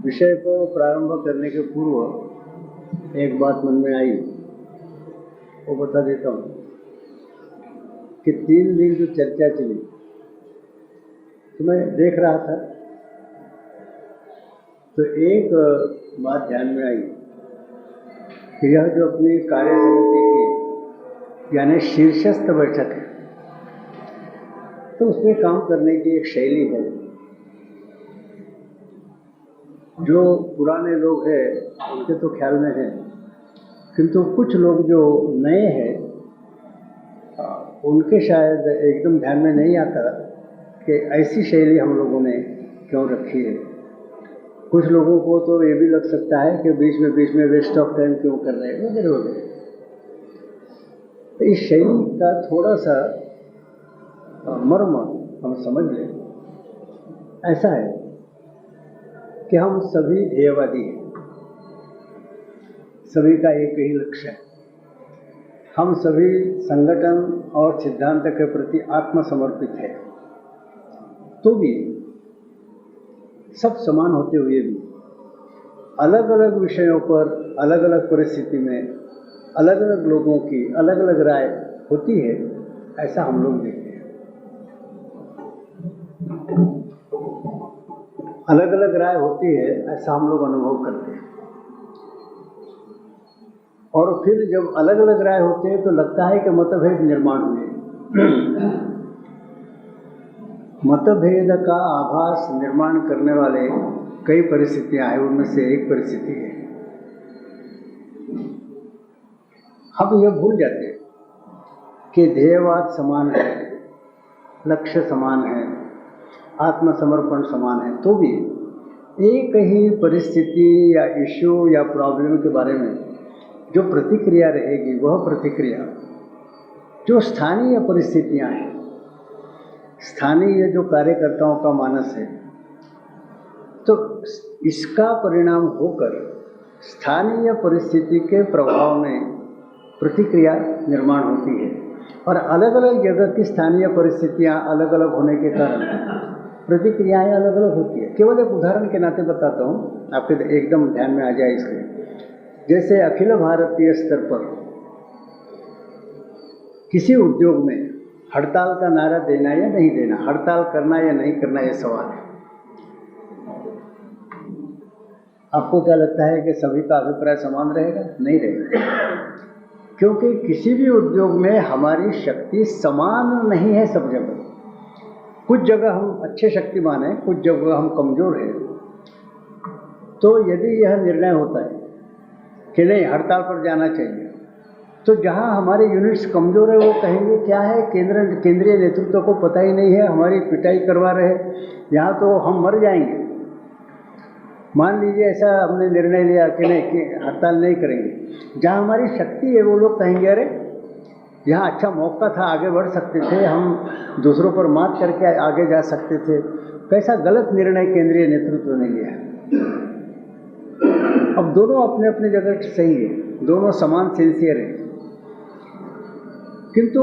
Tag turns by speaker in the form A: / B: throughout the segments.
A: विषय को प्रारंभ करने के पूर्व एक बात मन में आई, वो बता देता हूँ कि 3 दिन जो चर्चा चली तो मैं देख रहा था तो एक बात ध्यान में आई कि यह जो अपनी कार्य समिति की यानी शीर्षस्थ बैठक है, तो उसमें काम करने की एक शैली है। जो पुराने लोग हैं उनके तो ख्याल में है, किंतु कुछ लोग जो नए हैं उनके शायद एकदम ध्यान में नहीं आता कि ऐसी शैली हम लोगों ने क्यों रखी है। कुछ लोगों को तो ये भी लग सकता है कि बीच में वेस्ट ऑफ टाइम क्यों कर रहे हैं वगैरह वगैरह। तो इस शैली का थोड़ा सा मर्म हम समझ लें। ऐसा है कि हम सभी ध्येयवादी हैं, सभी का एक ही लक्ष्य है, हम सभी संगठन और सिद्धांत के प्रति आत्मसमर्पित है। तो भी सब समान होते हुए भी अलग अलग विषयों पर अलग अलग परिस्थिति में अलग अलग लोगों की अलग अलग राय होती है, ऐसा हम लोग देखते हैं। अलग अलग राय होती है ऐसा हम लोग अनुभव करते हैं, और फिर जब अलग अलग राय होते हैं तो लगता है कि मतभेद निर्माण हुए। मतभेद का आभास निर्माण करने वाले कई परिस्थितियां हैं, उनमें से एक परिस्थिति है हम यह भूल जाते हैं कि ध्येयवाद समान है, लक्ष्य समान है, आत्मसमर्पण समान है, तो भी एक ही परिस्थिति या इश्यू या प्रॉब्लम के बारे में जो प्रतिक्रिया रहेगी वह प्रतिक्रिया जो स्थानीय परिस्थितियां हैं, स्थानीय जो कार्यकर्ताओं का मानस है, तो इसका परिणाम होकर स्थानीय परिस्थिति के प्रभाव में प्रतिक्रिया निर्माण होती है। और अलग अलग जगह की स्थानीय परिस्थितियां अलग अलग होने के कारण प्रतिक्रियाएं अलग अलग होती है। केवल एक उदाहरण के नाते बताता हूँ, आपके एकदम ध्यान में आ जाए इसलिए। जैसे अखिल भारतीय स्तर पर किसी उद्योग में हड़ताल का नारा देना या नहीं देना, हड़ताल करना या नहीं करना, यह सवाल है। आपको क्या लगता है कि सभी का अभिप्राय समान रहेगा? नहीं रहेगा, क्योंकि किसी भी उद्योग में हमारी शक्ति समान नहीं है सब जगह। कुछ जगह हम अच्छे शक्तिमान हैं, कुछ जगह हम कमज़ोर हैं। तो यदि यह निर्णय होता है कि नहीं हड़ताल पर जाना चाहिए, तो जहां हमारे यूनिट्स कमज़ोर है वो कहेंगे क्या है, केंद्रीय नेतृत्व को पता ही नहीं है, हमारी पिटाई करवा रहे, यहाँ तो हम मर जाएंगे। मान लीजिए ऐसा हमने निर्णय लिया कि नहीं कि हड़ताल नहीं करेंगे। जहाँ हमारी शक्ति है वो लोग कहेंगे अरे यहाँ अच्छा मौका था, आगे बढ़ सकते थे, हम दूसरों पर मात करके आगे जा सकते थे। कैसा गलत निर्णय केंद्रीय नेतृत्व ने लिया। अब दोनों अपने अपने जगह सही है, दोनों समान सिंसियर हैं, किंतु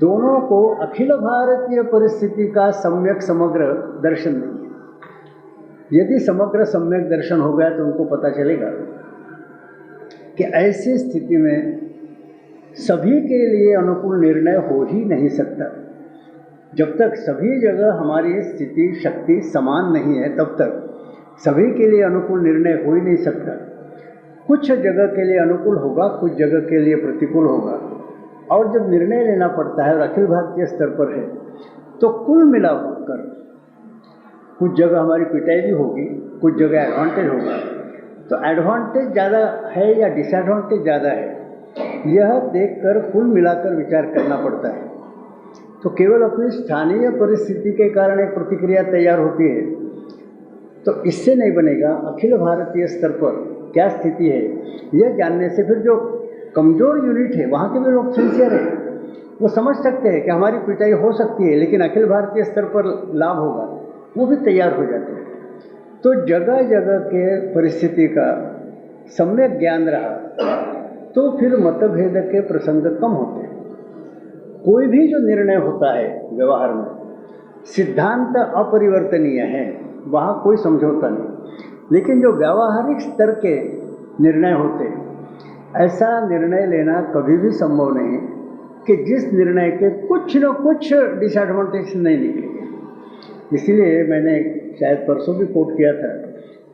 A: दोनों को अखिल भारतीय परिस्थिति का सम्यक समग्र दर्शन नहीं है। यदि समग्र सम्यक दर्शन हो गया तो उनको पता चलेगा कि ऐसी स्थिति में सभी के लिए अनुकूल निर्णय हो ही नहीं सकता। जब तक सभी जगह हमारी स्थिति शक्ति समान नहीं है तब तक सभी के लिए अनुकूल निर्णय हो ही नहीं सकता। कुछ जगह के लिए अनुकूल होगा, कुछ जगह के लिए प्रतिकूल होगा। और जब निर्णय लेना पड़ता है और अखिल भारतीय स्तर पर है तो कुल मिलाकर कुछ जगह हमारी पिटाई भी होगी, कुछ जगह एडवांटेज होगा। तो एडवांटेज ज़्यादा है या डिसएडवांटेज ज़्यादा है, यह देखकर कुल मिलाकर विचार करना पड़ता है। तो केवल अपनी स्थानीय परिस्थिति के कारण एक प्रतिक्रिया तैयार होती है तो इससे नहीं बनेगा। अखिल भारतीय स्तर पर क्या स्थिति है यह जानने से फिर जो कमज़ोर यूनिट है वहाँ के भी लोग सिंसियर है, वो समझ सकते हैं कि हमारी पिटाई हो सकती है लेकिन अखिल भारतीय स्तर पर लाभ होगा, वो भी तैयार हो जाते हैं। तो जगह जगह के परिस्थिति का सम्यक ज्ञान रहा तो फिर मतभेद के प्रसंग कम होते हैं। कोई भी जो निर्णय होता है व्यवहार में, सिद्धांत अपरिवर्तनीय है, वहाँ कोई समझौता नहीं। लेकिन जो व्यावहारिक स्तर के निर्णय होते हैं, ऐसा निर्णय लेना कभी भी संभव नहीं कि जिस निर्णय के कुछ न कुछ डिसएडवांटेज नहीं निकलेंगे। इसीलिए मैंने शायद परसों भी कोट किया था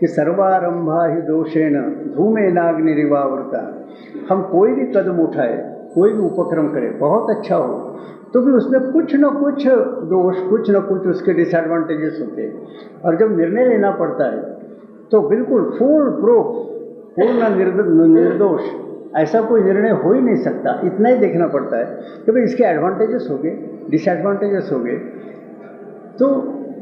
A: कि सर्वारंभा ही दोषेण धूमेनाग्निरिवावृता। हम कोई भी कदम उठाए, कोई भी उपक्रम करें, बहुत अच्छा हो, तो भी उसमें कुछ न कुछ दोष, कुछ न कुछ उसके डिसएडवांटेजेस होते हैं। और जब निर्णय लेना पड़ता है तो बिल्कुल फुल प्रूफ, पूर्ण निर्दोष ऐसा कोई निर्णय हो ही नहीं सकता। इतना ही देखना पड़ता है कि भाई इसके एडवांटेजेस हो गए, डिसएडवांटेजेस हो गए, तो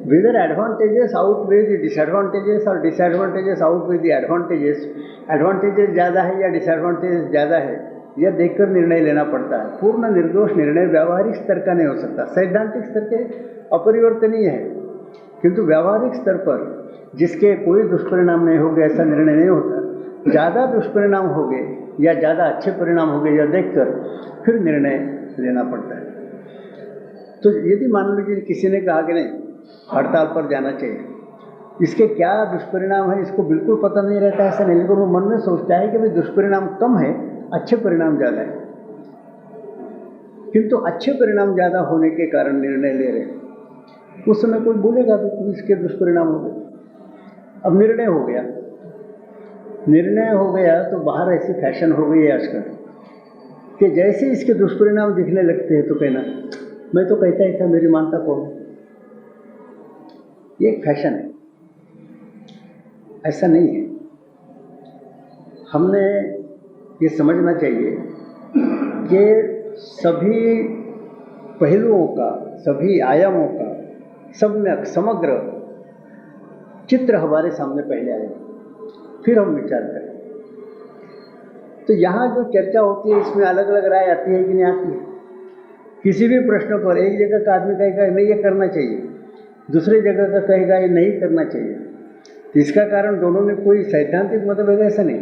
A: whether advantages outweigh the disadvantages और disadvantages outweigh the advantages, advantages ज़्यादा है या डिसएडवांटेजेस ज़्यादा है, यह देखकर निर्णय लेना पड़ता है। पूर्ण निर्दोष निर्णय व्यावहारिक स्तर का नहीं हो सकता। सैद्धांतिक स्तर के अपरिवर्तनीय है, किंतु व्यावहारिक स्तर पर जिसके कोई दुष्परिणाम नहीं हो गए ऐसा निर्णय नहीं होता। ज़्यादा दुष्परिणाम हो गए या ज़्यादा अच्छे परिणाम हो गए, यह देखकर फिर निर्णय लेना पड़ता है। तो यदि मान लीजिए किसी ने कहा कि नहीं हड़ताल पर जाना चाहिए, इसके क्या दुष्परिणाम है इसको बिल्कुल पता नहीं रहता है, ऐसा नहीं, लेकिन वो मन में सोचता है कि भाई दुष्परिणाम कम है, अच्छे परिणाम ज़्यादा है। किंतु अच्छे परिणाम ज़्यादा होने के कारण निर्णय ले रहे हैं। उस समय कोई बोलेगा तो इसके दुष्परिणाम हो गए। अब निर्णय हो गया, निर्णय हो गया तो बाहर ऐसी फैशन हो गई है आजकल कि जैसे इसके दुष्परिणाम दिखने लगते हैं तो कहना मैं तो कहता ही था, मेरी मानता कौन है। ये एक फैशन है, ऐसा नहीं है। हमने ये समझना चाहिए कि सभी पहलुओं का, सभी आयामों का समग्र चित्र हमारे सामने पहले आएगा, फिर हम विचार करें। तो यहाँ जो चर्चा होती है इसमें अलग अलग राय आती है कि नहीं आती है। किसी भी प्रश्न पर एक जगह का आदमी कहेगा नहीं ये करना चाहिए, दूसरी जगह का कहेगा ये नहीं करना चाहिए। तो इसका कारण दोनों में कोई सैद्धांतिक मतभेद ऐसा नहीं।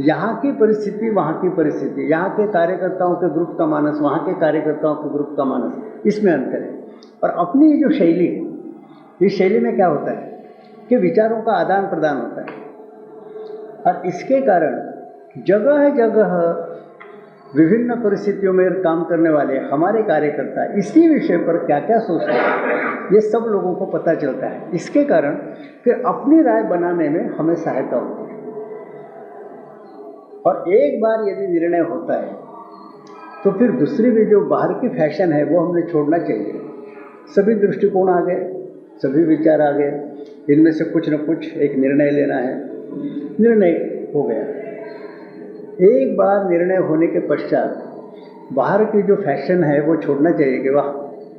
A: यहाँ की परिस्थिति, वहाँ की परिस्थिति, यहाँ के कार्यकर्ताओं के ग्रुप का मानस, वहाँ के कार्यकर्ताओं के ग्रुप का मानस, इसमें अंतर है। और अपनी जो शैली है, इस शैली में क्या होता है कि विचारों का आदान प्रदान होता है, और इसके कारण जगह जगह विभिन्न परिस्थितियों में काम करने वाले हमारे कार्यकर्ता इसी विषय पर क्या क्या सोचते हैं, ये सब लोगों को पता चलता है। इसके कारण फिर अपनी राय बनाने में हमें सहायता होती है। और एक बार यदि निर्णय होता है तो फिर दूसरी भी जो बाहर की फैशन है वो हमें छोड़ना चाहिए। सभी दृष्टिकोण आ गए, सभी विचार आ गए, इनमें से कुछ न कुछ एक निर्णय लेना है, निर्णय हो गया। एक बार निर्णय होने के पश्चात बाहर की जो फैशन है वो छोड़ना चाहिए कि वाह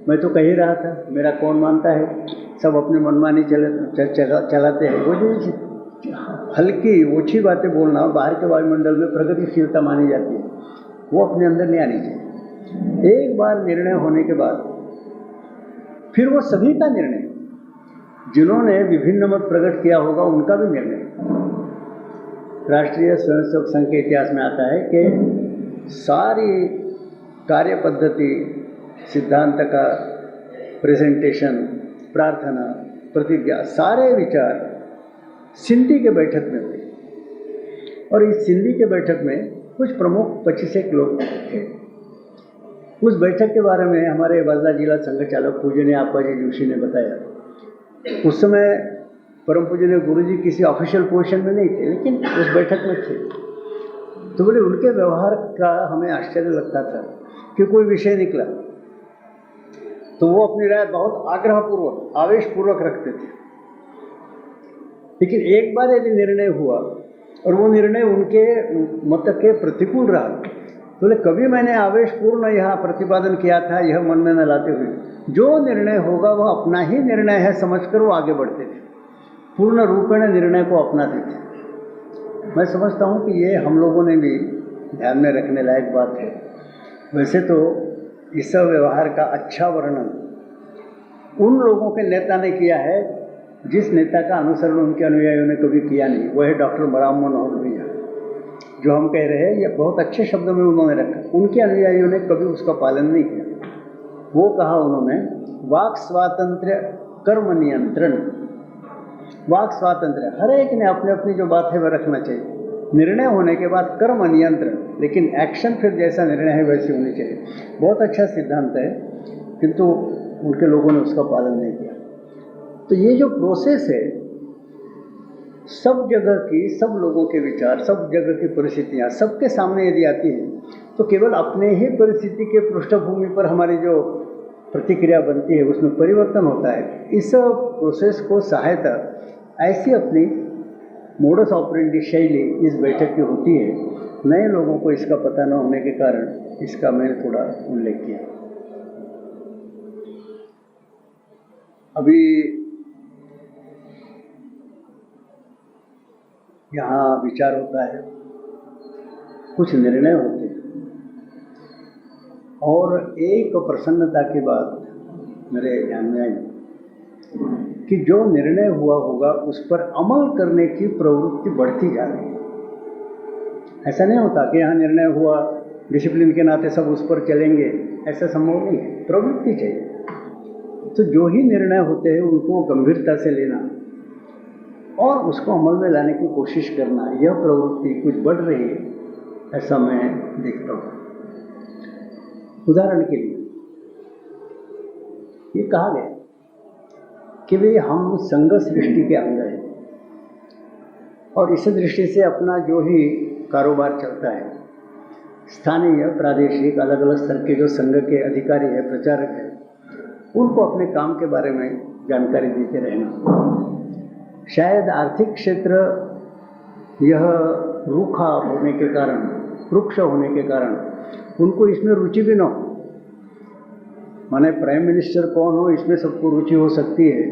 A: मैं तो कह ही रहा था, मेरा कौन मानता है, सब अपने मनमानी चलाते हैं। वो जो हल्की ओछी बातें बोलना बाहर के वायुमंडल में प्रगतिशीलता मानी जाती है, वो अपने अंदर नहीं आनी चाहिए। एक बार निर्णय होने के बाद फिर वो सभी का निर्णय, जिन्होंने विभिन्न मत प्रकट किया होगा उनका भी निर्णय। राष्ट्रीय स्वयंसेवक संघ के इतिहास में आता है कि सारी कार्य पद्धति, सिद्धांत का प्रेजेंटेशन, प्रार्थना, प्रतिज्ञा, सारे विचार सिंधी के बैठक में हुए। और इस सिंधी के बैठक में कुछ प्रमुख 25 लोग थे। उस बैठक के बारे में हमारे वर्धा जिला संघ चालक पूजनीय आप्पाजी जोशी ने बताया। उस समय परम पूजनीय गुरुजी किसी ऑफिशियल पोजीशन में नहीं थे, लेकिन उस बैठक में थे। तो बोले उनके व्यवहार का हमें आश्चर्य लगता था कि कोई विषय निकला तो वो अपनी राय बहुत आग्रहपूर्वक, आवेशपूर्वक रखते थे। लेकिन एक बार यदि निर्णय हुआ और वो निर्णय उनके मत के प्रतिकूल रहा, तो बोले कभी मैंने आवेशपूर्ण यह प्रतिपादन किया था, यह मन में न लाते हुए, जो निर्णय होगा वह अपना ही निर्णय है समझकर वो आगे बढ़ते थे, पूर्ण रूपेण निर्णय को अपनाते थे। मैं समझता हूँ कि ये हम लोगों ने भी ध्यान में रखने लायक बात है। वैसे तो इस व्यवहार का अच्छा वर्णन उन लोगों के नेता ने किया है जिस नेता का अनुसरण उनके अनुयायियों ने कभी किया नहीं। वह है डॉक्टर बलराम मनोहर लोहिया। जो हम कह रहे हैं ये बहुत अच्छे शब्दों में उन्होंने रखा, उनके अनुयायियों ने कभी उसका पालन नहीं किया। वो कहा उन्होंने वाक स्वातंत्र्य, कर्म नियंत्रण, वाक स्वातंत्र्य, हर एक ने अपनी अपनी जो बात है वह रखना चाहिए। निर्णय होने के बाद कर्म नियंत्रण, लेकिन एक्शन फिर जैसा निर्णय है वैसी होनी चाहिए। बहुत अच्छा सिद्धांत है, किंतु उनके लोगों ने उसका पालन नहीं किया। तो ये जो प्रोसेस है, सब जगह की, सब लोगों के विचार, सब जगह की परिस्थितियाँ सबके सामने यदि आती हैं, तो केवल अपने ही परिस्थिति के पृष्ठभूमि पर हमारी जो प्रतिक्रिया बनती है उसमें परिवर्तन होता है। इस प्रोसेस को सहायता ऐसी अपनी मोडस ऑपरेंडी शैली इस बैठक की होती है। नए लोगों को इसका पता न होने के कारण इसका मैंने थोड़ा उल्लेख किया। अभी यहाँ विचार होता है, कुछ निर्णय होते हैं, और एक प्रसन्नता की बात मेरे ध्यान में आई कि जो निर्णय हुआ होगा उस पर अमल करने की प्रवृत्ति बढ़ती जा रही है। ऐसा नहीं होता कि यहाँ निर्णय हुआ, डिसिप्लिन के नाते सब उस पर चलेंगे, ऐसा संभव नहीं है। प्रवृत्ति चाहिए। तो जो ही निर्णय होते हैं उनको गंभीरता से लेना और उसको अमल में लाने की कोशिश करना, यह प्रवृत्ति कुछ बढ़ रही है, ऐसा मैं देखता हूँ। उदाहरण के लिए ये कहा गया कि भाई हम संघ सृष्टि के अंग हैं, और इस दृष्टि से अपना जो ही कारोबार चलता है, स्थानीय, प्रादेशिक, अलग अलग स्तर के जो संघ के अधिकारी हैं, प्रचारक हैं, उनको अपने काम के बारे में जानकारी देते रहना। शायद आर्थिक क्षेत्र यह रूखा होने के कारण, रुक्ष होने के कारण उनको इसमें रुचि भी न हो। माने प्राइम मिनिस्टर कौन हो इसमें सबको रुचि हो सकती है,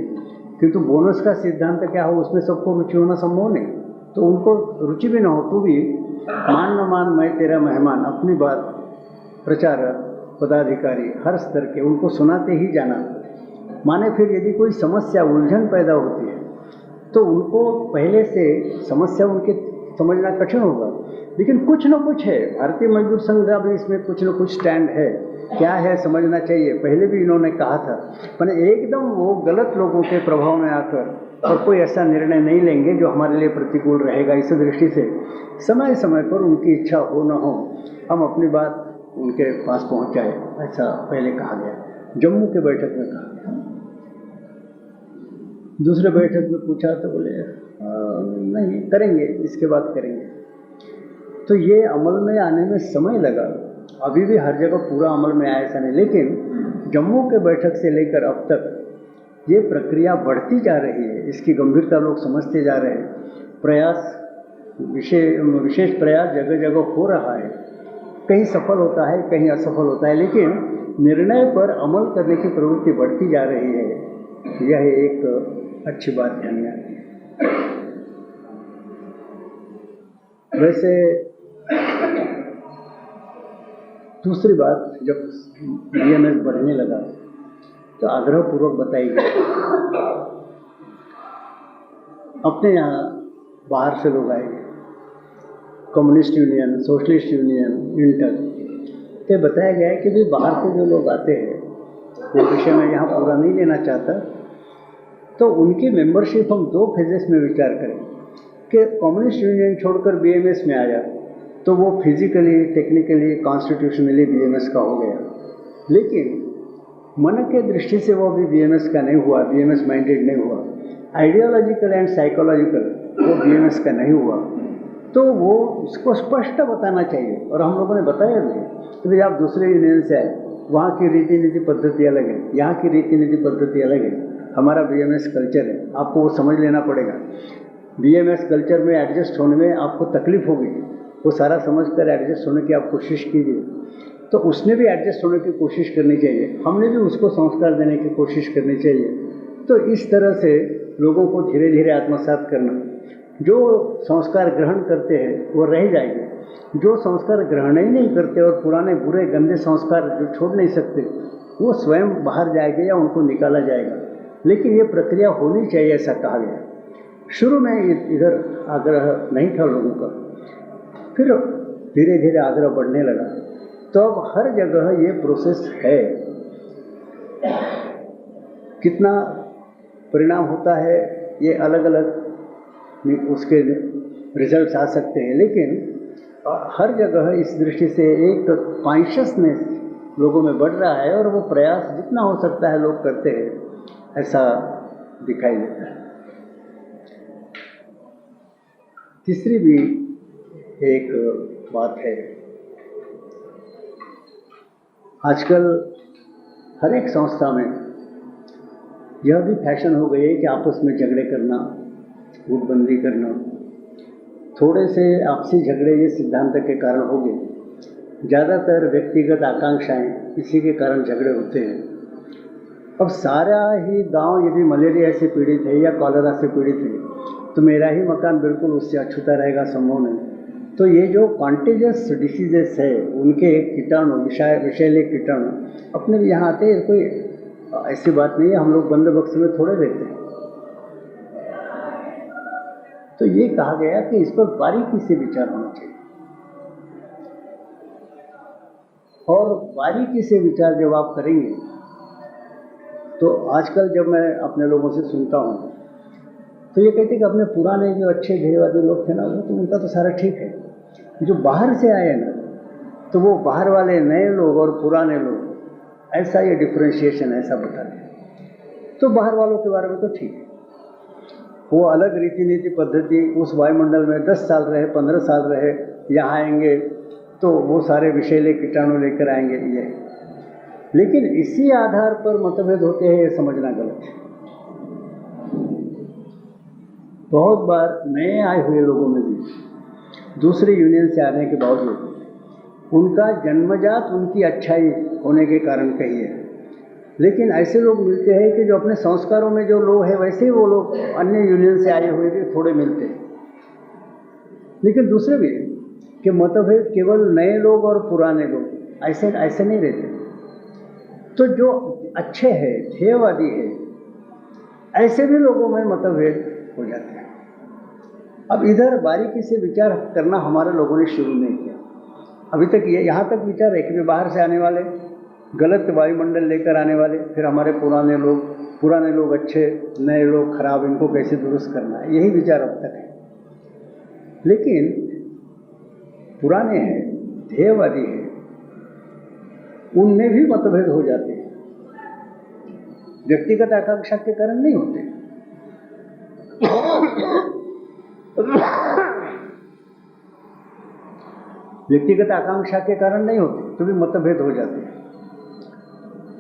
A: किंतु बोनस का सिद्धांत क्या हो उसमें सबको रुचि होना संभव नहीं। तो उनको रुचि भी न हो तो भी मान न मान मैं तेरा मेहमान, अपनी बात प्रचारक, पदाधिकारी, हर स्तर के उनको सुनाते ही जाना। माने फिर यदि कोई समस्या, उलझन पैदा होती है तो उनको पहले से समस्या उनके समझना कठिन होगा, लेकिन कुछ न कुछ है। भारतीय मजदूर संघ का भी इसमें कुछ न कुछ स्टैंड है, क्या है समझना चाहिए। पहले भी इन्होंने कहा था, पर एकदम वो गलत लोगों के प्रभाव में आकर और कोई ऐसा निर्णय नहीं लेंगे जो हमारे लिए प्रतिकूल रहेगा। इस दृष्टि से समय समय पर उनकी इच्छा हो न हो हम अपनी बात उनके पास पहुंचाए, ऐसा पहले कहा गया। जम्मू के बैठक में कहा गया। दूसरे बैठक में पूछा तो बोले नहीं करेंगे, इसके बाद करेंगे। तो ये अमल में आने में समय लगा। अभी भी हर जगह पूरा अमल में आया ऐसा नहीं, लेकिन जम्मू के बैठक से लेकर अब तक ये प्रक्रिया बढ़ती जा रही है। इसकी गंभीरता लोग समझते जा रहे हैं। प्रयास, विशेष प्रयास जगह जगह हो रहा है। कहीं सफल होता है, कहीं असफल होता है, लेकिन निर्णय पर अमल करने की प्रवृत्ति बढ़ती जा रही है। यह एक अच्छी बात ध्यान में आती है। वैसे दूसरी बात, जब बीएमएस बढ़ने लगा तो आग्रहपूर्वक बताई गई, अपने यहाँ बाहर से लोग आएंगे, communist union, socialist union, inter, तो बताया गया है कि भी बाहर से जो लोग आते हैं, वो विषय मैं यहाँ पूरा नहीं लेना चाहता, तो उनकी मेंबरशिप हम 2 फेजेस में विचार करें कि कम्युनिस्ट यूनियन छोड़कर बीएमएस में आया तो वो फिजिकली, टेक्निकली, कॉन्स्टिट्यूशनली बीएमएस का हो गया, लेकिन मन के दृष्टि से वो भी बीएमएस का नहीं हुआ, बीएमएस माइंडेड नहीं हुआ। आइडियोलॉजिकल एंड साइकोलॉजिकल वो बीएमएस का नहीं हुआ। तो वो उसको स्पष्ट बताना चाहिए, और हम लोगों ने बताया भी कि भाई आप दूसरे यूनियन से आए, वहाँ की रीति नीति पद्धति अलग है, यहाँ की रीति नीति पद्धति अलग है, हमारा बीएमएस कल्चर है, आपको वो समझ लेना पड़ेगा। बीएमएस कल्चर में एडजस्ट होने में आपको तकलीफ होगी, वो सारा समझकर एडजस्ट होने की आप कोशिश कीजिए। तो उसने भी एडजस्ट होने की कोशिश करनी चाहिए, हमने भी उसको संस्कार देने की कोशिश करनी चाहिए। तो इस तरह से लोगों को धीरे धीरे आत्मसात करना। जो संस्कार ग्रहण करते हैं वो रह जाएंगे, जो संस्कार ग्रहण ही नहीं करते और पुराने बुरे गंदे संस्कार जो छोड़ नहीं सकते, वो स्वयं बाहर जाएंगे या उनको निकाला जाएगा। लेकिन ये प्रक्रिया होनी चाहिए, ऐसा कहा गया। शुरू में इधर आग्रह नहीं था लोगों का, फिर धीरे धीरे आग्रह बढ़ने लगा, तो अब हर जगह ये प्रोसेस है। कितना परिणाम होता है ये अलग अलग उसके रिजल्ट्स आ सकते हैं, लेकिन हर जगह इस दृष्टि से एक कॉन्शियसनेस लोगों में बढ़ रहा है और वो प्रयास जितना हो सकता है लोग करते हैं, ऐसा दिखाई देता है। तीसरी भी एक बात है, आजकल हर एक संस्था में यह भी फैशन हो गई है कि आपस में झगड़े करना, गुटबंदी करना। थोड़े से आपसी झगड़े ये सिद्धांत के कारण हो गए, ज़्यादातर व्यक्तिगत आकांक्षाएं इसी के कारण झगड़े होते हैं। अब सारा ही गांव यदि मलेरिया से पीड़ित है या कॉलेरा से पीड़ित है तो मेरा ही मकान बिल्कुल उससे अछूता रहेगा, संभव नहीं। तो ये जो कॉन्टेजियस डिसीजेस है उनके कीटाणु, विषैले कीटाणु अपने भी यहाँ आते हैं, कोई ऐसी बात नहीं है, हम लोग बंद बक्स में थोड़े रहते हैं। तो ये कहा गया कि इस पर बारीकी से विचार होना चाहिए, और बारीकी से विचार जब आप करेंगे तो आजकल जब मैं अपने लोगों से सुनता हूँ तो ये कहते कि अपने पुराने जो अच्छे ध्येयवादी लोग थे ना, वो तो उनका तो सारा ठीक है, जो बाहर से आए ना तो वो बाहर वाले नए लोग और पुराने लोग, ऐसा ये डिफ्रेंशिएशन ऐसा बताते हैं। तो बाहर वालों के बारे में तो ठीक है, वो अलग रीति नीति पद्धति उस वायुमंडल में 10 साल रहे, 15 साल रहे, यहाँ आएंगे तो वो सारे विषैले कीटाणु लेकर आएंगे ये। लेकिन इसी आधार पर मतभेद होते हैं, ये समझना गलत है। बहुत बार नए आए हुए लोगों में भी दूसरे यूनियन से आने के बावजूद उनका जन्मजात उनकी अच्छाई होने के कारण कही है, लेकिन ऐसे लोग मिलते हैं कि जो अपने संस्कारों में जो लोग हैं वैसे ही वो लोग अन्य यूनियन से आए हुए भी थोड़े मिलते हैं। लेकिन दूसरे भी कि मतभेद केवल नए लोग और पुराने लोग ऐसे नहीं रहते। तो जो अच्छे हैं, ध्येयवादी है, ऐसे भी लोगों में मतभेद हो जाते हैं। अब इधर बारीकी से विचार करना हमारे लोगों ने शुरू नहीं किया अभी तक। ये यहाँ तक विचार है कि बाहर से आने वाले, गलत वायुमंडल लेकर आने वाले, फिर हमारे पुराने लोग अच्छे, नए लोग खराब, इनको कैसे दुरुस्त करना है, यही विचार अब तक है। लेकिन पुराने हैं, ध्येयवादी हैं, उनमें भी मतभेद हो जाते हैं, व्यक्तिगत आकांक्षा के कारण नहीं होते। व्यक्तिगत आकांक्षा के कारण नहीं होते तो भी मतभेद हो जाते हैं।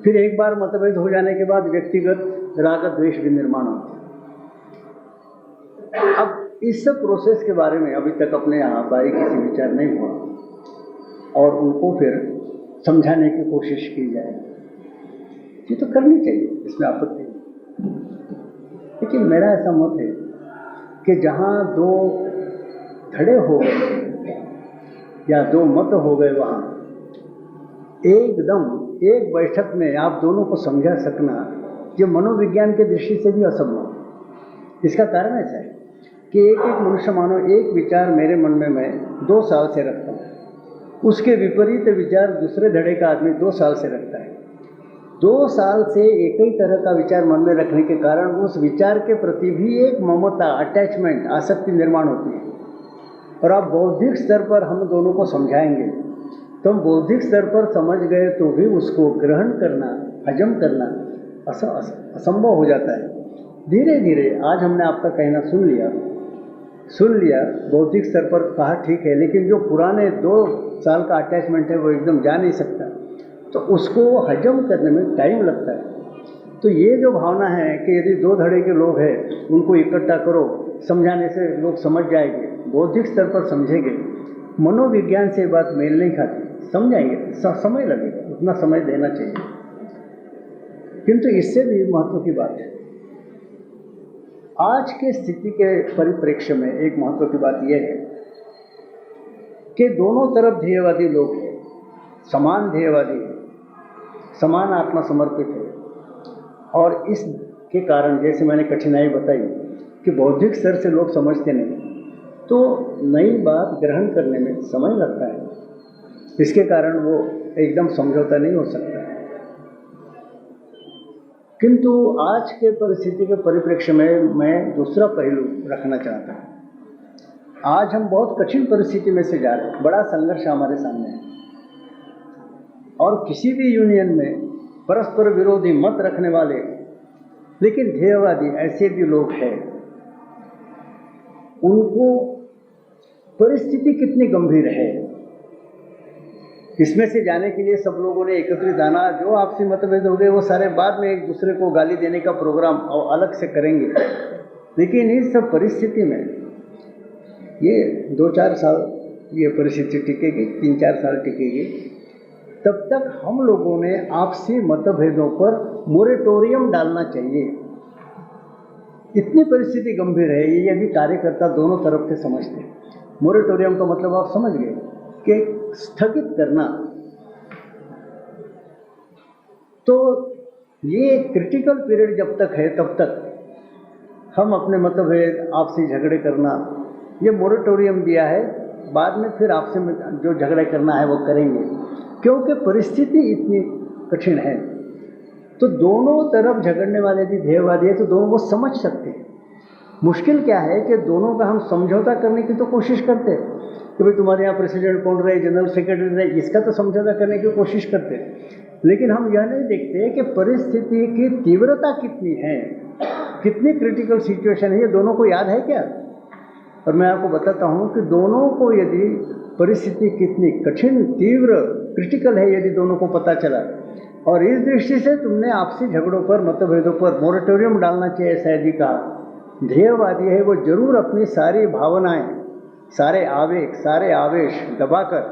A: फिर एक बार मतभेद हो जाने के बाद व्यक्तिगत राग द्वेष भी निर्माण होते हैं। अब इस सब प्रोसेस के बारे में अभी तक अपने यहाँ बारीकी से विचार नहीं हुआ और उनको फिर समझाने की कोशिश की जाए। ये तो करनी चाहिए, इसमें आपत्ति नहीं। लेकिन मेरा ऐसा मत है कि जहाँ दो धड़े हो गए या दो मत हो गए, वहाँ एकदम एक बैठक में आप दोनों को समझा सकना, ये मनोविज्ञान के दृष्टि से भी असंभव। इसका कारण ऐसा है कि एक मनुष्य, मानो एक विचार मेरे मन में मैं 2 साल से रखता हूँ, उसके विपरीत विचार दूसरे धड़े का आदमी 2 साल से रखता है। 2 साल से एक ही तरह का विचार मन में रखने के कारण उस विचार के प्रति भी एक ममता, अटैचमेंट, आसक्ति निर्माण होती है। और आप बौद्धिक स्तर पर हम दोनों को समझाएंगे तो हम बौद्धिक स्तर पर समझ गए तो भी उसको ग्रहण करना, हजम करना असंभव हो जाता है। धीरे धीरे आज हमने आपका कहना सुन लिया, बौद्धिक स्तर पर कहा ठीक है, लेकिन जो पुराने 2 साल का अटैचमेंट है वो एकदम जा नहीं सकता, तो उसको हजम करने में टाइम लगता है। तो ये जो भावना है कि यदि 2 धड़े के लोग हैं उनको इकट्ठा करो, समझाने से लोग समझ जाएंगे, बौद्धिक स्तर पर समझेंगे, मनोविज्ञान से बात मेल नहीं खाती, समझाएंगे, समय लगेगा, उतना समय देना चाहिए। किंतु इससे भी महत्व की बात है, आज के स्थिति के परिप्रेक्ष्य में एक महत्व की बात यह है कि दोनों तरफ ध्येयवादी लोग हैं, समान ध्येयवादी है, समान आत्मा समर्पित है। और इसके कारण जैसे मैंने कठिनाई बताई कि बौद्धिक स्तर से लोग समझते नहीं, तो नई बात ग्रहण करने में समय लगता है। इसके कारण वो एकदम समझौता नहीं हो सकता। किंतु आज के परिस्थिति के परिप्रेक्ष्य में मैं दूसरा पहलू रखना चाहता हूँ। आज हम बहुत कठिन परिस्थिति में से जा रहे हैं, बड़ा संघर्ष हमारे सामने है, और किसी भी यूनियन में परस्पर विरोधी मत रखने वाले लेकिन ध्येयवादी ऐसे भी लोग हैं, उनको परिस्थिति कितनी गंभीर है इसमें से जाने के लिए सब लोगों ने एकत्रित आना। जो आपसी मतभेद हो गए वो सारे बाद में एक दूसरे को गाली देने का प्रोग्राम अलग से करेंगे, लेकिन इस सब परिस्थिति में ये 2-4 साल ये परिस्थिति टिकेगी, 3-4 साल टिकेगी, तब तक हम लोगों ने आपसी मतभेदों पर मोरेटोरियम डालना चाहिए। इतनी परिस्थिति गंभीर है ये यदि कार्यकर्ता दोनों तरफ से समझते। मोरेटोरियम का मतलब आप समझ गए कि स्थगित करना। तो ये क्रिटिकल पीरियड जब तक है तब तक हम अपने मतभेद आपसी झगड़े करना, ये मोरेटोरियम दिया है। बाद में फिर आपसे जो झगड़ा करना है वो करेंगे, क्योंकि परिस्थिति इतनी कठिन है। तो दोनों तरफ झगड़ने वाले यदि ध्येयवादी है तो दोनों को समझ सकते हैं। मुश्किल क्या है कि दोनों का हम समझौता करने की तो कोशिश करते हैं कि भाई तुम्हारे यहाँ प्रेसिडेंट कौन रहे, जनरल सेक्रेटरी रहे, इसका तो समझौता करने की कोशिश करते हैं, लेकिन हम यह नहीं देखते कि परिस्थिति की तीव्रता कितनी है, कितनी क्रिटिकल सिचुएशन है। ये दोनों को याद है क्या? और मैं आपको बताता हूँ कि दोनों को यदि परिस्थिति कितनी कठिन, तीव्र, क्रिटिकल है, यदि दोनों को पता चला, और इस दृष्टि से तुमने आपसी झगड़ों पर, मतभेदों पर मोरेटोरियम डालना चाहिए, शायद जी कहा। ध्येयवादी है वो जरूर अपनी सारी भावनाएं, सारे आवेग, सारे आवेश दबाकर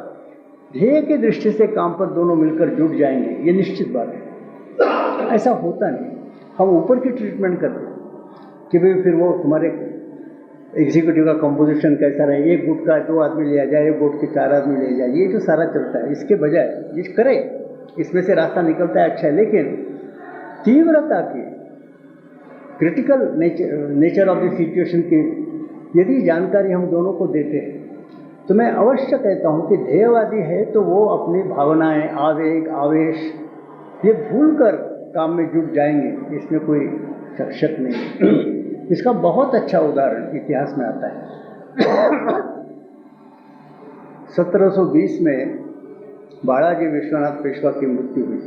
A: ध्येय की दृष्टि से काम पर दोनों मिलकर जुट जाएंगे, ये निश्चित बात है। ऐसा होता नहीं, हम ऊपर की ट्रीटमेंट करते हैं कि भाई फिर वो तुम्हारे एग्जीक्यूटिव का कंपोजिशन कैसा रहे, एक गुट का 2 आदमी लिया जाए, एक गुट के 4 आदमी ले जाए, ये जो सारा चलता है, इसके बजाय ये करे, इसमें से रास्ता निकलता है, अच्छा है। लेकिन तीव्रता की, critical nature of the situation की यदि जानकारी हम दोनों को देते हैं तो मैं अवश्य कहता हूँ कि ध्येयवादी है तो वो अपनी भावनाएं, आवेग, आवेश ये भूलकर काम में जुट जाएंगे, इसमें कोई शक नहीं। इसका बहुत अच्छा उदाहरण इतिहास में आता है। 1720 में बालाजी विश्वनाथ पेशवा की मृत्यु हुई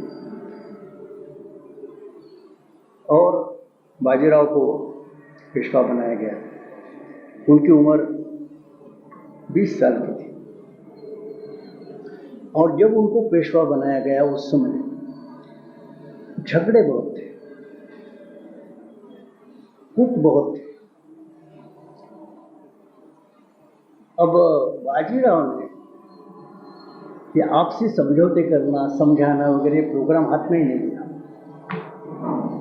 A: और बाजीराव को पेशवा बनाया गया। उनकी उम्र 20 साल की थी, और जब उनको पेशवा बनाया गया उस समय झगड़े बहुत थे, कूट बहुत थे। अब बाजीराव ने ये आपसी समझौते करना, समझाना वगैरह प्रोग्राम हाथ में ही नहीं लिया।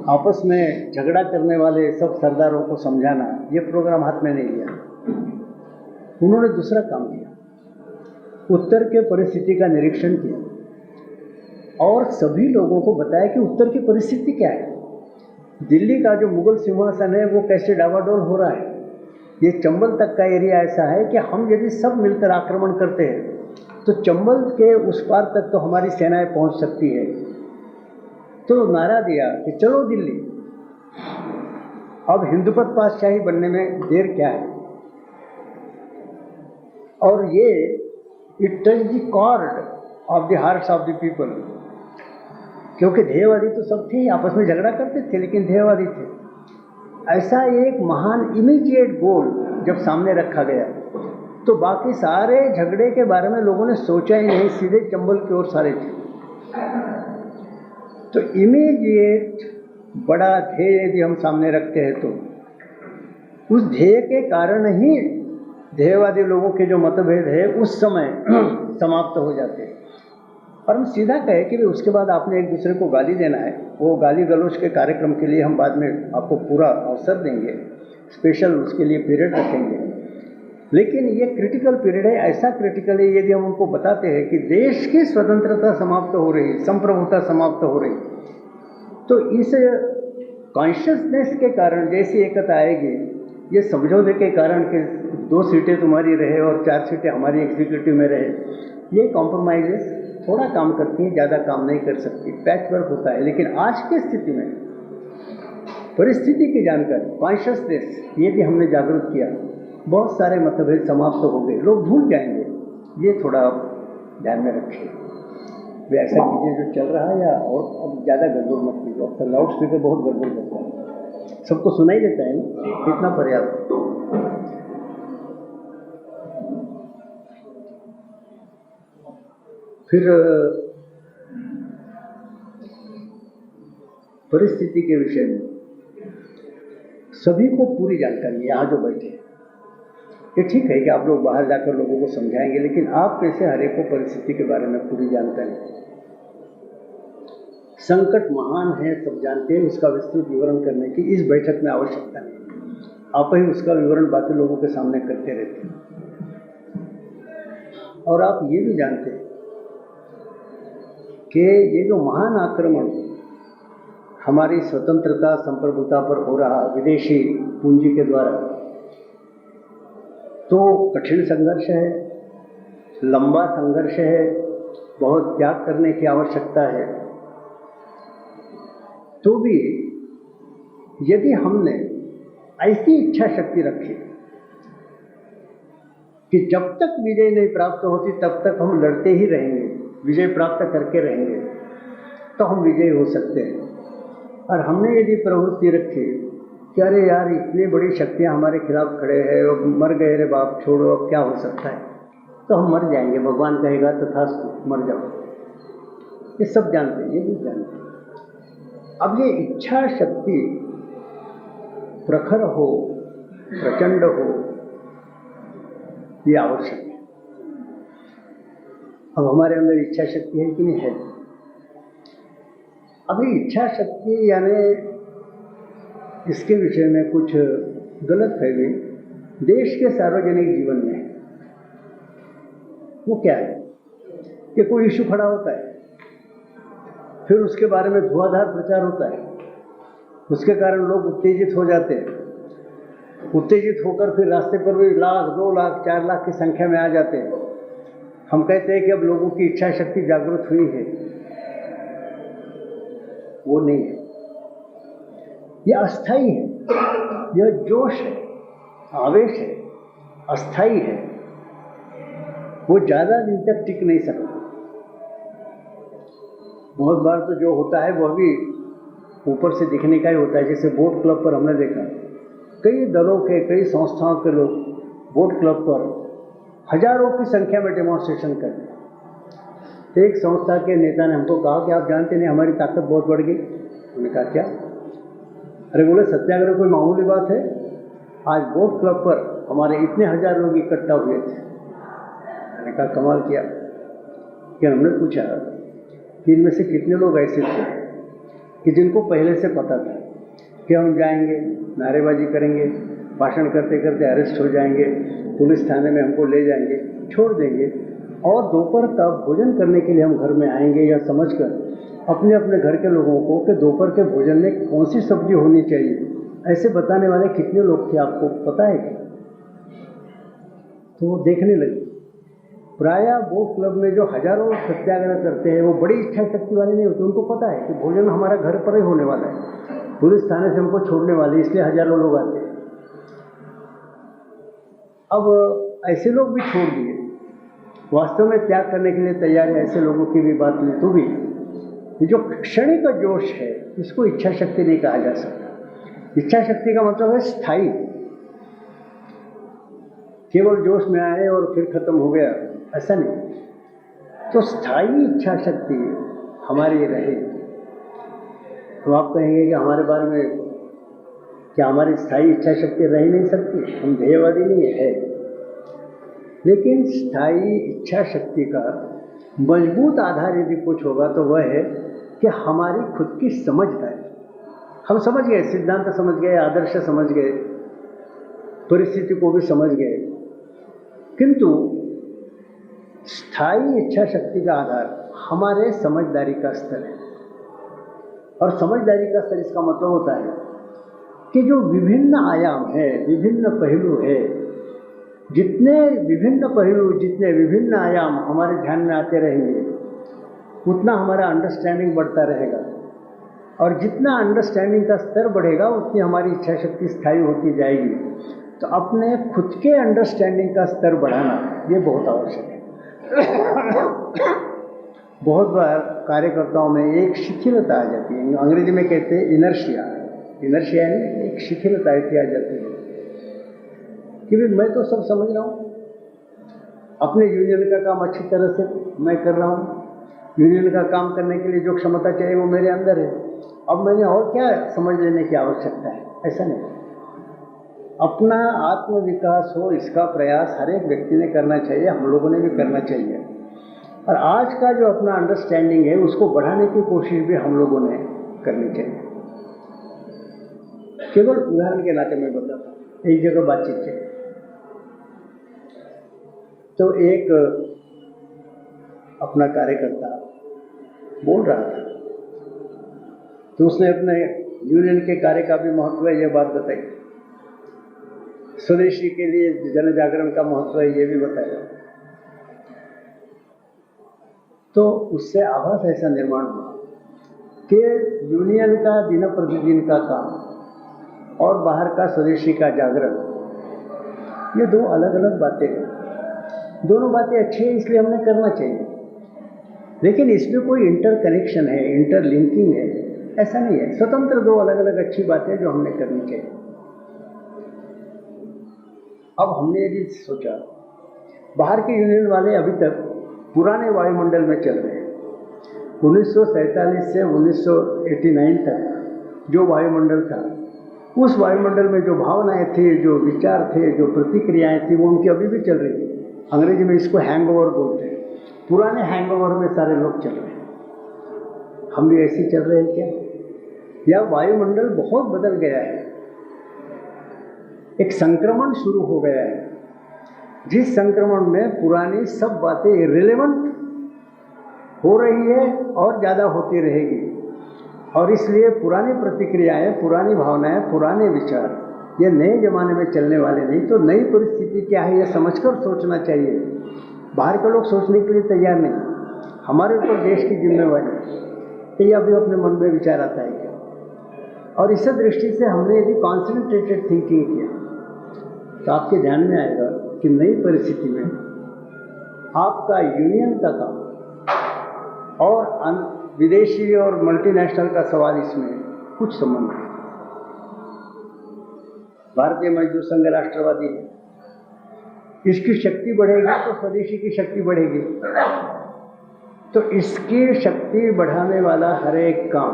A: आपस में झगड़ा करने वाले सब सरदारों को समझाना, ये प्रोग्राम हाथ में नहीं लिया। उन्होंने दूसरा काम किया, उत्तर के परिस्थिति का निरीक्षण किया और सभी लोगों को बताया कि उत्तर की परिस्थिति क्या है, दिल्ली का जो मुगल सिंहासन है वो कैसे डावाडोल हो रहा है, ये चंबल तक का एरिया ऐसा है कि हम यदि सब मिलकर आक्रमण करते हैं तो चंबल के उस पार तक तो हमारी सेनाएं पहुंच सकती है। तो नारा दिया कि चलो दिल्ली, अब हिंदुपत पातशाही बनने में देर क्या है। और ये it touch the chord of the hearts of the people, क्योंकि ध्येयवादी तो सब थे, आपस में झगड़ा करते थे लेकिन ध्येयवादी थे। ऐसा एक महान इमीडिएट गोल जब सामने रखा गया तो बाकी सारे झगड़े के बारे में लोगों ने सोचा ही नहीं, सीधे चंबल की ओर सारे थे। तो इमीडिएट बड़ा ध्येय यदि हम सामने रखते हैं तो उस ध्येय के कारण ही ध्येयवादी लोगों के जो मतभेद है उस समय समाप्त हो जाते हैं। और हम सीधा कहे कि उसके बाद आपने एक दूसरे को गाली देना है, वो गाली गलौज के कार्यक्रम के लिए हम बाद में आपको पूरा अवसर देंगे, स्पेशल उसके लिए पीरियड रखेंगे। लेकिन ये क्रिटिकल पीरियड है, ऐसा क्रिटिकल है यदि हम उनको बताते हैं कि देश की स्वतंत्रता समाप्त हो रही, संप्रभुता समाप्त हो रही, तो इस कॉन्शियसनेस के कारण जैसी एकता आएगी, ये समझौते के कारण कि 2 सीटें तुम्हारी रहे और 4 सीटें हमारी एग्जीक्यूटिव में रहे, ये कॉम्प्रोमाइजेस थोड़ा काम करती हैं, ज़्यादा काम नहीं कर सकती, पैच वर्क होता है। लेकिन आज की स्थिति में परिस्थिति की जानकारी, कॉन्शियसनेस, ये भी हमने जागरूक किया, बहुत सारे मतभेद समाप्त हो गए, लोग भूल जाएंगे। ये थोड़ा ध्यान में रखिए। वे ऐसा कीजिए जो चल रहा है, या और अब ज़्यादा गड़बड़ मत कीजिए। अब तो लाउड स्पीकर बहुत गड़बड़ करता है, सबको सुनाई देता है ना, कितना पर्याप्त। फिर परिस्थिति के विषय में सभी को पूरी जानकारी, यहाँ जो बैठे, ये ठीक है कि आप लोग बाहर जाकर लोगों को समझाएंगे, लेकिन आप कैसे हर एक को परिस्थिति के बारे में पूरी जानकारी। संकट महान है, सब जानते हैं, उसका विस्तृत विवरण करने की इस बैठक में आवश्यकता नहीं। आप ही उसका विवरण बाकी लोगों के सामने करते रहते हैं। और आप ये भी जानते हैं कि ये जो महान आक्रमण हमारी स्वतंत्रता संप्रभुता पर हो रहा विदेशी पूंजी के द्वारा, तो कठिन संघर्ष है, लंबा संघर्ष है, बहुत त्याग करने की आवश्यकता है। तो भी यदि हमने ऐसी इच्छा शक्ति रखी कि जब तक विजय नहीं प्राप्त होती तब तक हम लड़ते ही रहेंगे, विजय प्राप्त करके रहेंगे, तो हम विजयी हो सकते हैं। और हमने यदि प्रवृत्ति रखी कि अरे यार इतनी बड़ी शक्तियां हमारे खिलाफ खड़े हैं, अब मर गए रे बाप, छोड़ो अब क्या हो सकता है, तो हम मर जाएंगे, भगवान कहेगा तथास्तु मर जाओ। ये सब जानते हैं, ये भी जानते हैं। अब ये इच्छा शक्ति प्रखर हो, प्रचंड हो, ये आवश्यक है। अब हमारे अंदर इच्छा शक्ति है कि नहीं है? अभी इच्छा शक्ति यानी इसके विषय में कुछ गलत फहमी देश के सार्वजनिक जीवन में है। वो क्या है कि कोई इशू खड़ा होता है, फिर उसके बारे में धुआंधार प्रचार होता है, उसके कारण लोग उत्तेजित हो जाते हैं, उत्तेजित होकर फिर रास्ते पर भी 1 लाख 2 लाख 4 लाख की संख्या में आ जाते हैं। हम कहते हैं कि अब लोगों की इच्छा शक्ति जागृत हुई है, वो नहीं है। यह अस्थाई है, यह जोश है, आवेश है, अस्थाई है, वो ज़्यादा दिन तक टिक नहीं सकता। बहुत बार तो जो होता है वह भी ऊपर से दिखने का ही होता है। जैसे बोट क्लब पर हमने देखा, कई दलों के, कई संस्थाओं के लोग बोट क्लब पर हजारों की संख्या में डेमोन्स्ट्रेशन करते हैं। तो एक संस्था के नेता ने हमको कहा कि आप जानते नहीं हमारी ताकत बहुत बढ़ गई। उन्होंने कहा क्या? अरे बोले सत्याग्रह कोई मामूली बात है, आज बोट क्लब पर हमारे इतने हजार लोग इकट्ठा हुए थे। मैंने कहा कमाल किया। कि हमने पूछा कि इनमें से कितने लोग ऐसे थे कि जिनको पहले से पता था कि हम जाएंगे, नारेबाजी करेंगे, भाषण करते करते अरेस्ट हो जाएंगे, पुलिस थाने में हमको ले जाएंगे, छोड़ देंगे, और दोपहर का भोजन करने के लिए हम घर में आएंगे, या समझकर अपने अपने घर के लोगों को कि दोपहर के भोजन में कौन सी सब्जी होनी चाहिए, ऐसे बताने वाले कितने लोग थे आपको पता है क्या? तो देखने लगे। प्रायः बोट क्लब में जो हजारों सत्याग्रह करते हैं वो बड़ी इच्छा शक्ति वाले नहीं होते। उनको पता है कि भोजन हमारा घर पर ही होने वाला है, पुलिस थाने से हमको छोड़ने वाले, इसलिए हजारों लोग आते हैं। अब ऐसे लोग भी छोड़ दिए, वास्तव में त्याग करने के लिए तैयार है, ऐसे लोगों की भी बात नहीं। तो भी ये जो क्षणिक का जोश है इसको इच्छा शक्ति नहीं कहा जा सकता। इच्छा शक्ति का मतलब है स्थायी, केवल जोश में आए और फिर खत्म हो गया, ऐसा नहीं। तो स्थायी इच्छा शक्ति हमारी रहे। तो आप कहेंगे कि हमारे बारे में क्या हमारी स्थायी इच्छा शक्ति रह नहीं सकती? हम ध्येयवादी नहीं है, लेकिन स्थायी इच्छा शक्ति का मजबूत आधार यदि कुछ होगा तो वह है कि हमारी खुद की समझदारी। हम समझ गए, सिद्धांत समझ गए, आदर्श समझ गए, परिस्थिति को भी समझ गए, किंतु स्थायी इच्छा शक्ति का आधार हमारे समझदारी का स्तर है। और समझदारी का स्तर इसका मतलब होता है कि जो विभिन्न आयाम है, विभिन्न पहलू है, जितने विभिन्न पहलू, जितने विभिन्न आयाम हमारे ध्यान में आते रहेंगे, उतना हमारा अंडरस्टैंडिंग बढ़ता रहेगा। और जितना अंडरस्टैंडिंग का स्तर बढ़ेगा उतनी हमारी इच्छा शक्ति स्थायी होती जाएगी। तो अपने खुद के अंडरस्टैंडिंग का स्तर बढ़ाना ये बहुत आवश्यक है। बहुत बार कार्यकर्ताओं में एक शिथिलता आ जाती है, अंग्रेजी में कहते हैं इनर्शिया। इनर्शिया यानी एक शिथिलता ऐसी आ जाती है कि भाई मैं तो सब समझ रहा हूँ, अपने यूनियन का काम अच्छी तरह से मैं कर रहा हूँ, यूनियन का काम करने के लिए जो क्षमता चाहिए वो मेरे अंदर है, अब मैंने और क्या समझ लेने की आवश्यकता है। ऐसा नहीं, अपना आत्मविकास हो इसका प्रयास हर एक व्यक्ति ने करना चाहिए, हम लोगों ने भी करना चाहिए। और आज का जो अपना अंडरस्टैंडिंग है उसको बढ़ाने की कोशिश भी हम लोगों ने करनी चाहिए। केवल उदाहरण के नाते मैं बताता हूँ, एक जगह बातचीत है तो एक अपना कार्यकर्ता बोल रहा था, तो उसने अपने यूनियन के कार्य का भी महत्व है ये बात बताई, स्वदेशी के लिए जन जागरण का महत्व है ये भी बताया। तो उससे आभास ऐसा निर्माण हुआ कि यूनियन का दिन प्रतिदिन का काम और बाहर का स्वदेशी का जागरण ये दो अलग अलग बातें हैं। दोनों बातें अच्छी हैं इसलिए हमें करना चाहिए, लेकिन इसमें कोई इंटरकनेक्शन है, इंटरलिंकिंग है ऐसा नहीं है। स्वतंत्र दो अलग अलग अच्छी बातें जो हमने करनी चाहिए। अब हमने यदि सोचा बाहर के यूनियन वाले अभी तक पुराने वायुमंडल में चल रहे हैं, 1947 से 1989 तक जो वायुमंडल था उस वायुमंडल में जो भावनाएं थी, जो विचार थे, जो प्रतिक्रियाएं थी वो उनकी अभी भी चल रही थी। अंग्रेजी में इसको हैंगओवर बोलते हैं। पुराने हैंगओवर में सारे लोग चल रहे हैं। हम भी ऐसे चल रहे हैं क्या? या वायुमंडल बहुत बदल गया है, एक संक्रमण शुरू हो गया है जिस संक्रमण में पुरानी सब बातें इर्रिलेवेंट हो रही है और ज़्यादा होती रहेगी, और इसलिए पुरानी प्रतिक्रियाएं, पुरानी भावनाएं, पुराने विचार ये नए जमाने में चलने वाले नहीं। तो नई परिस्थिति क्या है ये समझकर सोचना चाहिए। बाहर के लोग सोचने के लिए तैयार नहीं, हमारे ऊपर देश की जिम्मेवारी है। ये अभी अपने मन में विचार आता है क्या? और इस दृष्टि से हमने यदि कॉन्सेंट्रेटेड थिंकिंग किया तो आपके ध्यान में आएगा कि नई परिस्थिति में आपका यूनियन का काम और विदेशी और मल्टीनेशनल का सवाल इसमें कुछ संबंध है। भारतीय मजदूर संघ राष्ट्रवादी है, इसकी शक्ति बढ़ेगी तो स्वदेशी की शक्ति बढ़ेगी। तो इसकी शक्ति बढ़ाने वाला हर एक काम,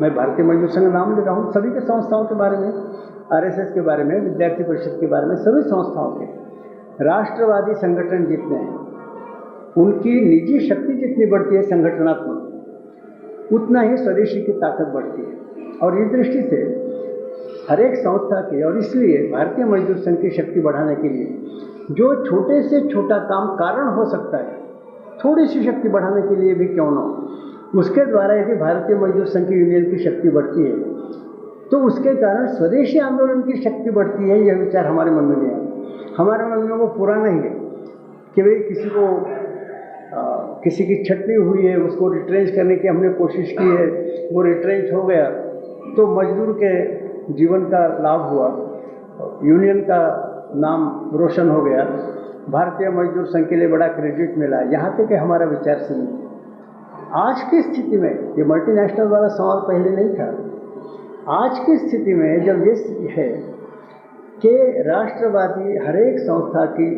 A: मैं भारतीय मजदूर संघ नाम ले रहा हूँ, सभी के संस्थाओं के बारे में, आरएसएस के बारे में, विद्यार्थी परिषद के बारे में, सभी संस्थाओं के राष्ट्रवादी संगठन जितने हैं उनकी निजी शक्ति जितनी बढ़ती है संगठनात्मक, उतना ही स्वदेशी की ताकत बढ़ती है। और इस दृष्टि से हर एक संस्था की, और इसलिए भारतीय मजदूर संघ की शक्ति बढ़ाने के लिए जो छोटे से छोटा काम कारण हो सकता है, थोड़ी सी शक्ति बढ़ाने के लिए भी क्यों न हो, उसके द्वारा यदि भारतीय मजदूर संघ की यूनियन की शक्ति बढ़ती है तो उसके कारण स्वदेशी आंदोलन की शक्ति बढ़ती है। यह विचार हमारे मन में नहीं आया। हमारे मन में वो पुराना ही है कि भाई किसी को किसी की छटनी हुई है, उसको रिट्रेंच करने की हमने कोशिश की है, वो रिट्रेंच हो गया तो मजदूर के जीवन का लाभ हुआ, यूनियन का नाम रोशन हो गया, भारतीय मजदूर संघ के लिए बड़ा क्रेडिट मिला। यहाँ तक कि हमारा विचार सीमित है। आज की स्थिति में, ये मल्टीनेशनल वाला सवाल पहले नहीं था, आज की स्थिति में जब ये है कि राष्ट्रवादी हर एक संस्था की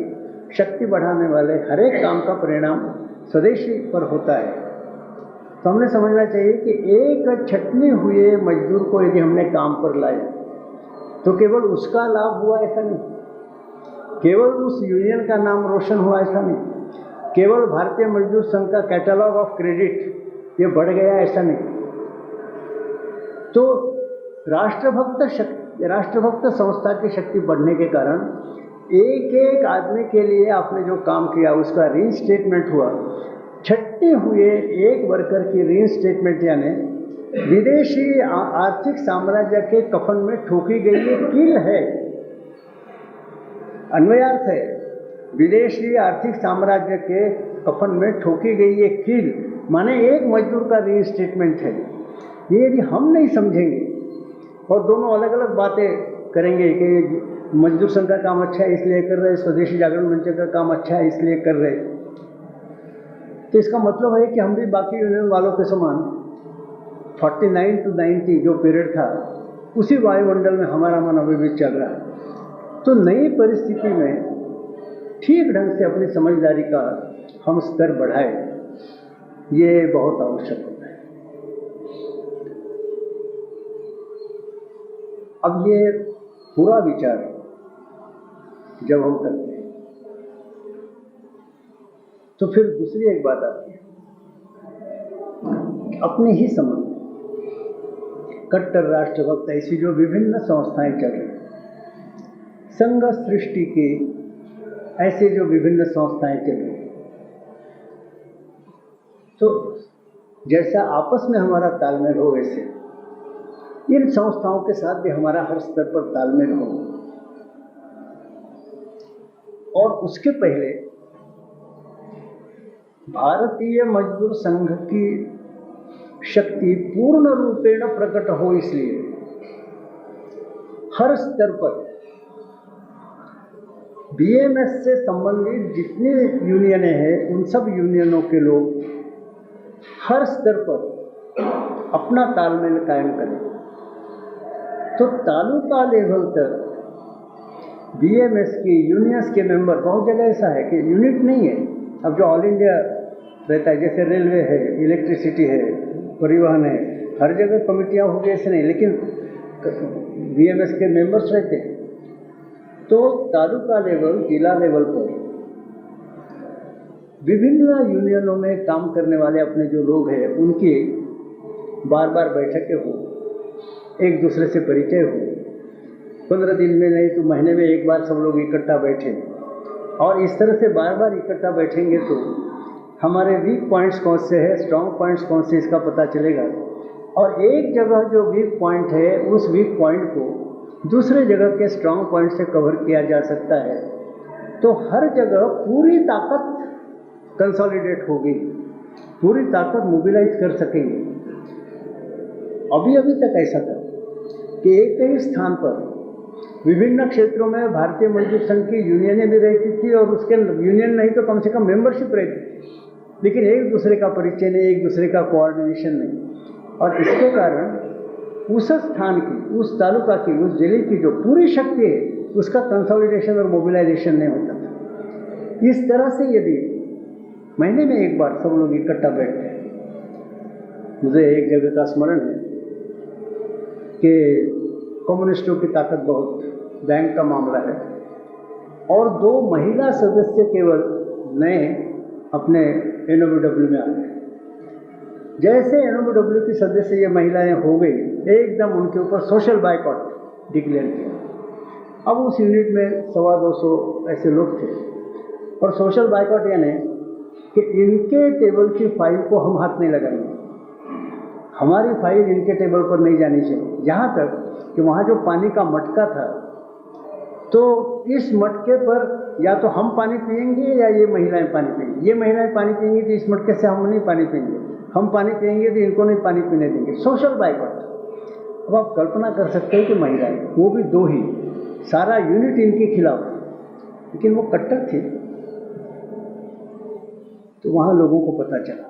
A: शक्ति बढ़ाने वाले हर एक काम का परिणाम स्वदेशी पर होता है, तो हमने समझना चाहिए कि एक छटनी हुए मजदूर को यदि हमने काम पर लाया तो केवल उसका लाभ हुआ ऐसा नहीं, केवल उस यूनियन का नाम रोशन हुआ ऐसा नहीं, केवल भारतीय मजदूर संघ का कैटलॉग ऑफ क्रेडिट ये बढ़ गया ऐसा नहीं। तो राष्ट्रभक्त संस्था की शक्ति बढ़ने के कारण एक एक आदमी के लिए आपने जो काम किया उसका रीइंस्टेटमेंट हुआ। छटनी हुए एक वर्कर की रीइंस्टेटमेंट यानी विदेशी आर्थिक साम्राज्य के कफन में ठोकी गई ये कील है, अन्वयार्थ है। विदेशी आर्थिक साम्राज्य के कफन में ठोकी गई ये कील माने एक मजदूर का रीइंस्टेटमेंट है। ये यदि हम नहीं समझेंगे और दोनों अलग अलग बातें करेंगे कि मजदूर संघ का काम अच्छा है इसलिए कर रहे, स्वदेशी जागरण मंच का काम अच्छा है इसलिए कर रहे, तो इसका मतलब है कि हम भी बाकी यूनियन वालों के समान 49 to 90 जो पीरियड था उसी वायुमंडल में हमारा मन अभी भी चल रहा है। तो नई परिस्थिति में ठीक ढंग से अपनी समझदारी का हम स्तर बढ़ाए, ये बहुत आवश्यक होता है। अब ये पूरा विचार जब हम करते हैं तो फिर दूसरी एक बात आती है, अपने ही समझ कट्टर राष्ट्रभक्त ऐसी जो विभिन्न संस्थाएं चल रही, संघ सृष्टि की ऐसे जो विभिन्न संस्थाएं चल रही, तो जैसा आपस में हमारा तालमेल हो वैसे इन संस्थाओं के साथ भी हमारा हर स्तर पर तालमेल हो। और उसके पहले भारतीय मजदूर संघ की शक्ति पूर्ण रूपेण प्रकट हो, इसलिए हर स्तर पर बीएमएस से संबंधित जितनी यूनियनें हैं उन सब यूनियनों के लोग हर स्तर पर अपना तालमेल कायम करें। तो तालुका लेवल तक बीएमएस की यूनियंस के मेंबर, बहुत जगह ऐसा है कि यूनिट नहीं है, अब जो ऑल इंडिया रहता है जैसे रेलवे है, इलेक्ट्रिसिटी है, परिवहन है, हर जगह कमेटियां होगी ऐसे नहीं, लेकिन बीएमएस के मेंबर्स रहते हैं। तो तालुका लेवल, जिला लेवल पर विभिन्न यूनियनों में काम करने वाले अपने जो लोग हैं उनकी बार बार बैठकें हो, एक दूसरे से परिचय हो, 15 दिन में नहीं तो महीने में एक बार सब लोग इकट्ठा बैठे, और इस तरह से बार बार इकट्ठा बैठेंगे तो हमारे वीक पॉइंट्स कौन से हैं, स्ट्रॉन्ग पॉइंट्स कौन से, इसका पता चलेगा। और एक जगह जो वीक पॉइंट है उस वीक पॉइंट को दूसरे जगह के स्ट्रॉन्ग पॉइंट से कवर किया जा सकता है। तो हर जगह पूरी ताकत कंसोलिडेट होगी, पूरी ताकत मोबिलाइज कर सकेंगे। अभी अभी तक ऐसा था कि एक ही स्थान पर विभिन्न क्षेत्रों में भारतीय मजदूर संघ की यूनियनें भी रहती थी और उसके यूनियन नहीं तो कम से कम मेंबरशिप रहती थी, लेकिन एक दूसरे का परिचय नहीं, एक दूसरे का कोऑर्डिनेशन नहीं। और इसके कारण उस स्थान की, उस तालुका की, उस जिले की जो पूरी शक्ति है उसका कंसोलिडेशन और मोबिलाइजेशन नहीं होता था। इस तरह से यदि महीने में एक बार सब लोग इकट्ठा बैठते हैं, मुझे एक जगह का स्मरण है कि कम्युनिस्टों की ताकत बहुत, बैंक का मामला है, और 2 महिला सदस्य केवल नए अपने एनओबीडब्ल्यू में आ गए। जैसे एनओबीडब्ल्यू की सदस्य ये महिलाएं हो गई, एकदम उनके ऊपर सोशल बायकॉट डिक्लेयर किया। अब उस यूनिट में 250 ऐसे लोग थे, और सोशल बायकॉट यानी कि इनके टेबल की फाइल को हम हाथ नहीं लगाएंगे, हमारी फाइल इनके टेबल पर नहीं जानी चाहिए। यहाँ तक कि वहाँ जो पानी का मटका था, तो इस मटके पर या तो हम पानी पिएंगे या ये महिलाएं पानी पिएंगी। ये महिलाएं पानी पिएंगी तो इस मटके से हम नहीं पानी पिएंगे, हम पानी पिएंगे तो इनको नहीं पानी पीने देंगे। Social boycott. अब आप कल्पना कर सकते हैं कि महिलाएं, वो भी 2 ही, सारा यूनिट इनके खिलाफ, लेकिन वो कट्टर थे। तो वहाँ लोगों को पता चला,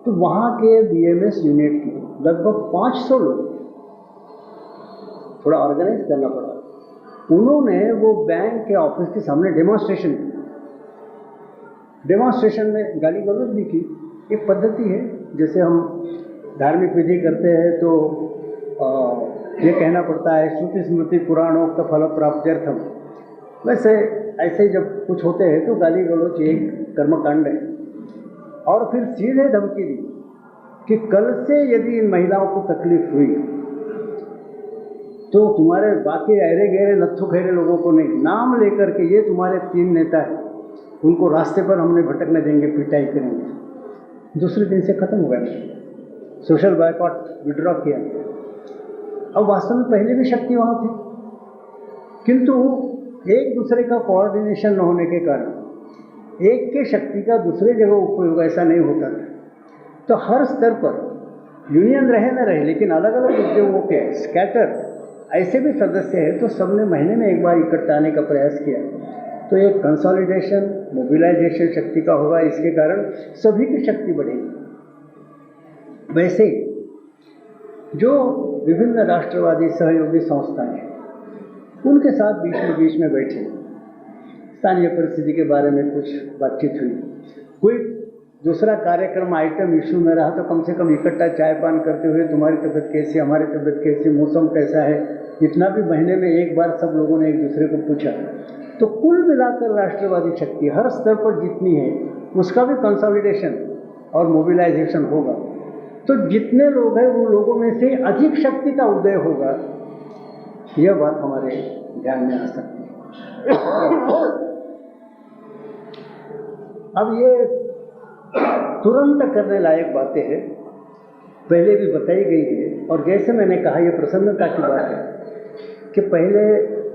A: तो वहाँ के बीएमएस यूनिट के लगभग 500 लोग, थोड़ा ऑर्गेनाइज करना पड़ा, उन्होंने वो बैंक के ऑफिस के सामने डेमोन्स्ट्रेशन किया। डेमोन्स्ट्रेशन में गाली गलौज भी की। एक पद्धति है, जैसे हम धार्मिक विधि करते हैं तो ये कहना पड़ता है श्रुति स्मृति पुराणोक्त फल प्राप्त्यर्थम, वैसे ऐसे जब कुछ होते हैं तो गाली गलौज एक कर्मकांड है। और फिर सीधे धमकी दी कि कल से यदि इन महिलाओं को तकलीफ हुई तो तुम्हारे बाकी अहरे गहरे नत्थु खैरे लोगों को नहीं, नाम लेकर के ये तुम्हारे 3 नेता हैं, उनको रास्ते पर हमने भटकने देंगे, पिटाई करेंगे। दूसरे दिन से खत्म हो गया, सोशल बायकॉट विड्रॉ किया। अब वास्तव में पहले भी शक्ति वहाँ थी, किंतु एक दूसरे का कोऑर्डिनेशन न होने के कारण एक के शक्ति का दूसरे जगह उपयोग ऐसा नहीं होता था। तो हर स्तर पर यूनियन रहे न रहे, लेकिन अलग अलग उद्योगों के स्कैटर ऐसे भी सदस्य हैं, तो सबने महीने में एक बार इकट्ठा आने का प्रयास किया, तो एक कंसोलिडेशन, मोबिलाइजेशन शक्ति का होगा। इसके कारण सभी की शक्ति बढ़ेगी। वैसे जो विभिन्न राष्ट्रवादी सहयोगी संस्थाएं हैं, उनके साथ बीच में बैठे स्थानीय परिस्थिति के बारे में कुछ बातचीत हुई। कोई दूसरा कार्यक्रम आइटम इशू में रहा तो कम से कम इकट्ठा चाय पान करते हुए तुम्हारी तबीयत कैसी, हमारी तबीयत कैसी, मौसम कैसा है, इतना भी महीने में एक बार सब लोगों ने एक दूसरे को पूछा। तो कुल मिलाकर राष्ट्रवादी शक्ति हर स्तर पर जितनी है उसका भी कंसोलिडेशन और मोबिलाइजेशन होगा। तो जितने लोग हैं उन लोगों में से अधिक शक्ति का उदय होगा, यह बात हमारे ध्यान में आ सकती है। अब ये तुरंत करने लायक बातें हैं, पहले भी बताई गई है, और जैसे मैंने कहा ये प्रसन्नता की बात है कि पहले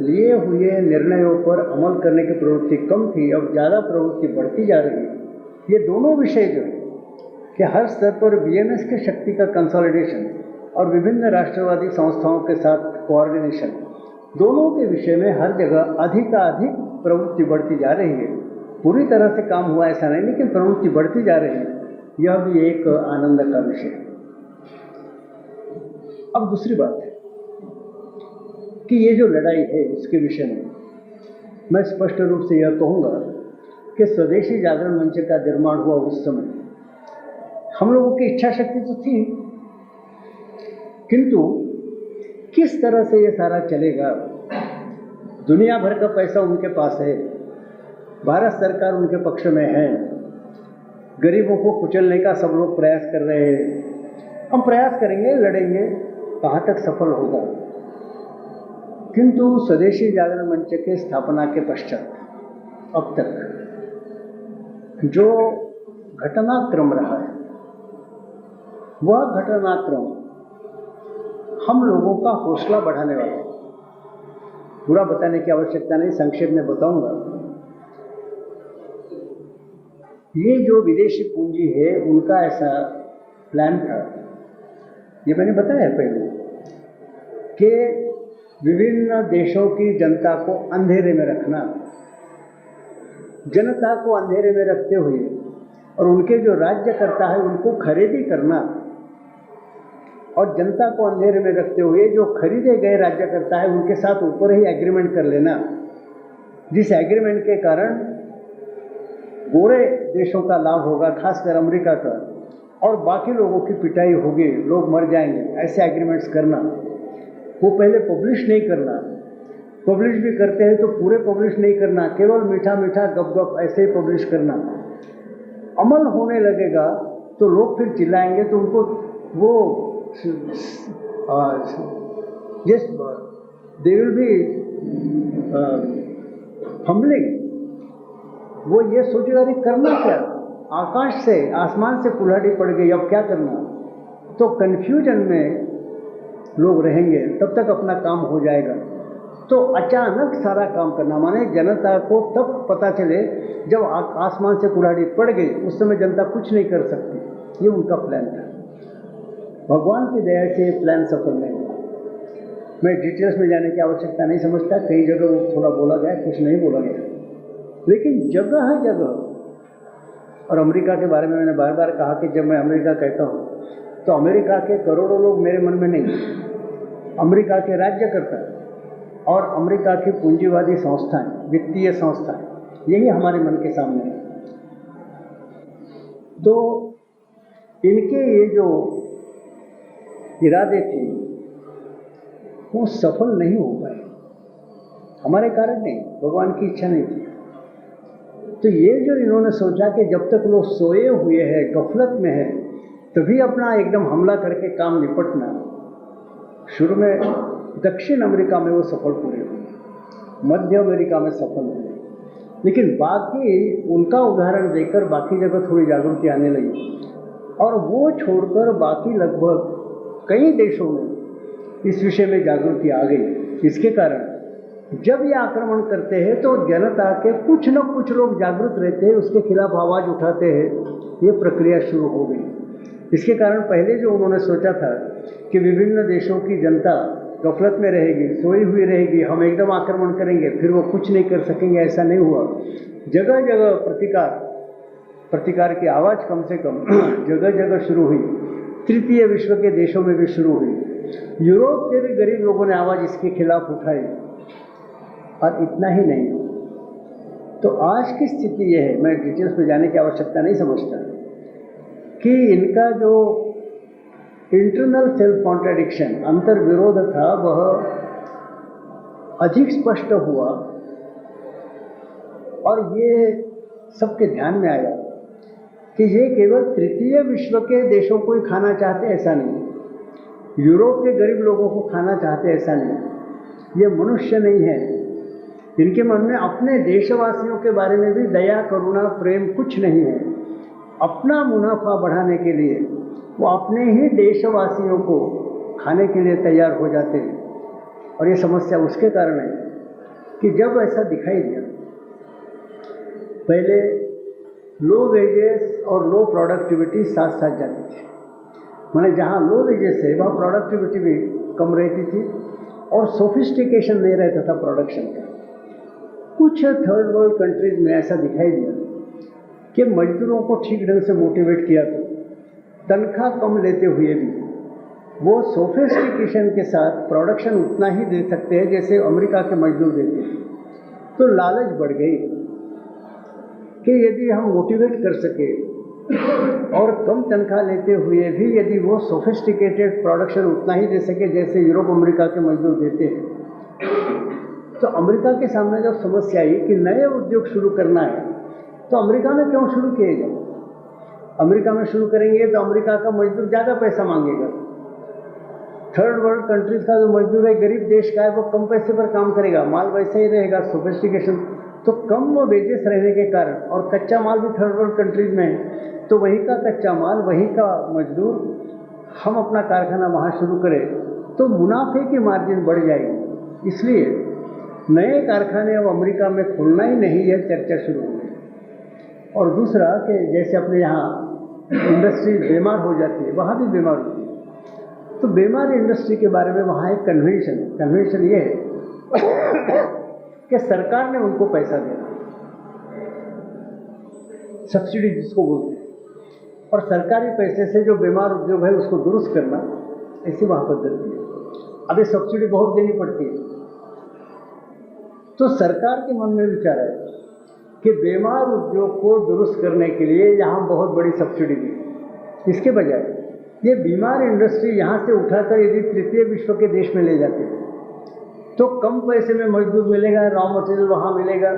A: लिए हुए निर्णयों पर अमल करने की प्रवृत्ति कम थी, अब ज़्यादा प्रवृत्ति बढ़ती जा रही है। ये दोनों विषय जो है कि हर स्तर पर बीएमएस की शक्ति का कंसोलिडेशन और विभिन्न राष्ट्रवादी संस्थाओं के साथ कोऑर्डिनेशन, दोनों के विषय में हर जगह अधिकाधिक प्रवृत्ति बढ़ती जा रही है। पूरी तरह से काम हुआ ऐसा नहीं, लेकिन प्रवृत्ति बढ़ती जा रही है, यह भी एक आनंद का विषय है। अब दूसरी बात है कि ये जो लड़ाई है उसके विषय में मैं स्पष्ट रूप से यह कहूँगा कि स्वदेशी जागरण मंच का निर्माण हुआ उस समय हम लोगों की इच्छा शक्ति तो थी, किंतु किस तरह से ये सारा चलेगा, दुनिया भर का पैसा उनके पास है, भारत सरकार उनके पक्ष में है, गरीबों को कुचलने का सब लोग प्रयास कर रहे हैं, हम प्रयास करेंगे, लड़ेंगे, कहाँ तक सफल होगा। किंतु स्वदेशी जागरण मंच के स्थापना के पश्चात अब तक जो घटनाक्रम रहा है, वह घटनाक्रम हम लोगों का हौसला बढ़ाने वाला है। पूरा बताने की आवश्यकता नहीं, संक्षेप में बताऊंगा। ये जो विदेशी पूंजी है उनका ऐसा प्लान था, ये मैंने बताया पहले, कि विभिन्न देशों की जनता को अंधेरे में रखना, जनता को अंधेरे में रखते हुए और उनके जो राज्यकर्ता है उनको खरीदी करना, और जनता को अंधेरे में रखते हुए जो खरीदे गए राज्यकर्ता है उनके साथ ऊपर ही एग्रीमेंट कर लेना, जिस एग्रीमेंट के कारण गोरे देशों का लाभ होगा, खासकर अमेरिका का, और बाकी लोगों की पिटाई होगी, लोग मर जाएंगे, ऐसे एग्रीमेंट्स करना। वो पहले पब्लिश नहीं करना, पब्लिश भी करते हैं तो पूरे पब्लिश नहीं करना, केवल मीठा मीठा गप गप ऐसे ही पब्लिश करना। अमल होने लगेगा तो लोग फिर चिल्लाएंगे, तो उनको वो yes they will be fumbling, वो ये सोचेगा कि करना क्या, आकाश से आसमान से कुल्हाड़ी पड़ गई, अब क्या करना। तो कन्फ्यूजन में लोग रहेंगे, तब तक अपना काम हो जाएगा। तो अचानक सारा काम करना, माने जनता को तब पता चले जब आसमान से कुल्हाड़ी पड़ गई, उस समय जनता कुछ नहीं कर सकती। ये उनका प्लान था। भगवान की दया से ये प्लान सफल नहीं हुआ। मैं डिटेल्स में जाने की आवश्यकता नहीं समझता, कई जगह वो थोड़ा बोला गया, कुछ नहीं बोला गया, लेकिन जगह है जगह। और अमेरिका के बारे में मैंने बार बार कहा कि जब मैं अमेरिका कहता हूँ तो अमेरिका के करोड़ों लोग मेरे मन में नहीं, अमेरिका के राज्यकर्ता और अमेरिका की पूंजीवादी संस्थाएं, वित्तीय संस्थाएं, यही हमारे मन के सामने है। तो इनके ये जो इरादे थे वो सफल नहीं हो पाए, हमारे कारण नहीं, भगवान की इच्छा नहीं थी। तो ये जो इन्होंने सोचा कि जब तक लोग सोए हुए हैं, गफलत में है, तभी अपना एकदम हमला करके काम निपटना, शुरू में दक्षिण अमेरिका में वो सफल पूरे हुए, मध्य अमेरिका में सफल हुए, लेकिन बाकी उनका उदाहरण देकर बाकी जगह थोड़ी जागृति आने लगी, और वो छोड़कर बाकी लगभग कई देशों में इस विषय में जागृति आ गई। इसके कारण जब ये आक्रमण करते हैं तो जनता के कुछ न कुछ लोग जागृत रहते हैं, उसके खिलाफ आवाज़ उठाते हैं, ये प्रक्रिया शुरू हो गई। इसके कारण पहले जो उन्होंने सोचा था कि विभिन्न देशों की जनता गफलत में रहेगी, सोई हुई रहेगी, हम एकदम आक्रमण करेंगे, फिर वो कुछ नहीं कर सकेंगे, ऐसा नहीं हुआ। जगह जगह प्रतिकार की आवाज़ कम से कम जगह जगह शुरू हुई। तृतीय विश्व के देशों में भी शुरू हुई। यूरोप के भी गरीब लोगों ने आवाज़ इसके खिलाफ उठाई। और इतना ही नहीं, तो आज की स्थिति यह है, मैं डिटेल्स में जाने की आवश्यकता नहीं समझता, कि इनका जो इंटरनल सेल्फ कॉन्ट्राडिक्शन, अंतर विरोध था, वह अधिक स्पष्ट हुआ। और ये सबके ध्यान में आया कि ये केवल तृतीय विश्व के देशों को ही खाना चाहते, ऐसा नहीं, यूरोप के गरीब लोगों को खाना चाहते, ऐसा नहीं, ये मनुष्य नहीं है। इनके मन में अपने देशवासियों के बारे में भी दया, करुणा, प्रेम कुछ नहीं है। अपना मुनाफा बढ़ाने के लिए वो अपने ही देशवासियों को खाने के लिए तैयार हो जाते हैं। और ये समस्या उसके कारण है कि जब ऐसा दिखाई दिया, पहले लो वेजेस और लो प्रोडक्टिविटी साथ साथ जाती थी। माने जहाँ लो वेजेस है वहाँ प्रोडक्टिविटी भी कम रहती थी और सोफिस्टिकेशन नहीं रहता था प्रोडक्शन का। कुछ थर्ड वर्ल्ड कंट्रीज में ऐसा दिखाई दिया कि मजदूरों को ठीक ढंग से मोटिवेट किया तो तनख्वाह कम लेते हुए भी वो सोफिस्टिकेशन के साथ प्रोडक्शन उतना ही दे सकते हैं जैसे अमेरिका के मजदूर देते हैं। तो लालच बढ़ गई कि यदि हम मोटिवेट कर सके और कम तनख्वाह लेते हुए भी यदि वो सोफिस्टिकेटेड प्रोडक्शन उतना ही दे सके जैसे यूरोप अमेरिका के मजदूर देते हैं, तो अमेरिका के सामने जब समस्या आई कि नए उद्योग शुरू करना है, तो अमेरिका में क्यों शुरू किए जाए? अमेरिका में शुरू करेंगे तो अमेरिका का मजदूर ज़्यादा पैसा मांगेगा। थर्ड वर्ल्ड कंट्रीज का जो मजदूर है, गरीब देश का है, वो कम पैसे पर काम करेगा, माल वैसे ही रहेगा, सोफिस्टिकेशन तो कम वो वेजेस रहने के कारण, और कच्चा माल भी थर्ड वर्ल्ड कंट्रीज में है, तो वहीं का कच्चा माल, वहीं का मजदूर, हम अपना कारखाना वहाँ शुरू करें तो मुनाफे की मार्जिन बढ़ जाएगी। इसलिए नए कारखाने अब अमेरिका में खोलना ही नहीं है, चर्चा शुरू हो गई। और दूसरा कि जैसे अपने यहाँ इंडस्ट्री बीमार हो जाती है, वहाँ भी बीमार होती है, तो बीमार इंडस्ट्री के बारे में वहाँ एक कन्वेंशन ये है कि सरकार ने उनको पैसा देना, सब्सिडी जिसको बोलते हैं, और सरकारी पैसे से जो बीमार उद्योग है उसको दुरुस्त करना, ऐसी वहाँ पद्धति है। अब ये सब्सिडी बहुत देनी पड़ती है, तो सरकार के मन में विचार है कि बीमार उद्योग को दुरुस्त करने के लिए यहाँ बहुत बड़ी सब्सिडी दी। इसके बजाय ये बीमार इंडस्ट्री यहाँ से उठाकर यदि तृतीय विश्व के देश में ले जाते तो कम पैसे में मजदूर मिलेगा, रॉ मटेरियल वहाँ मिलेगा,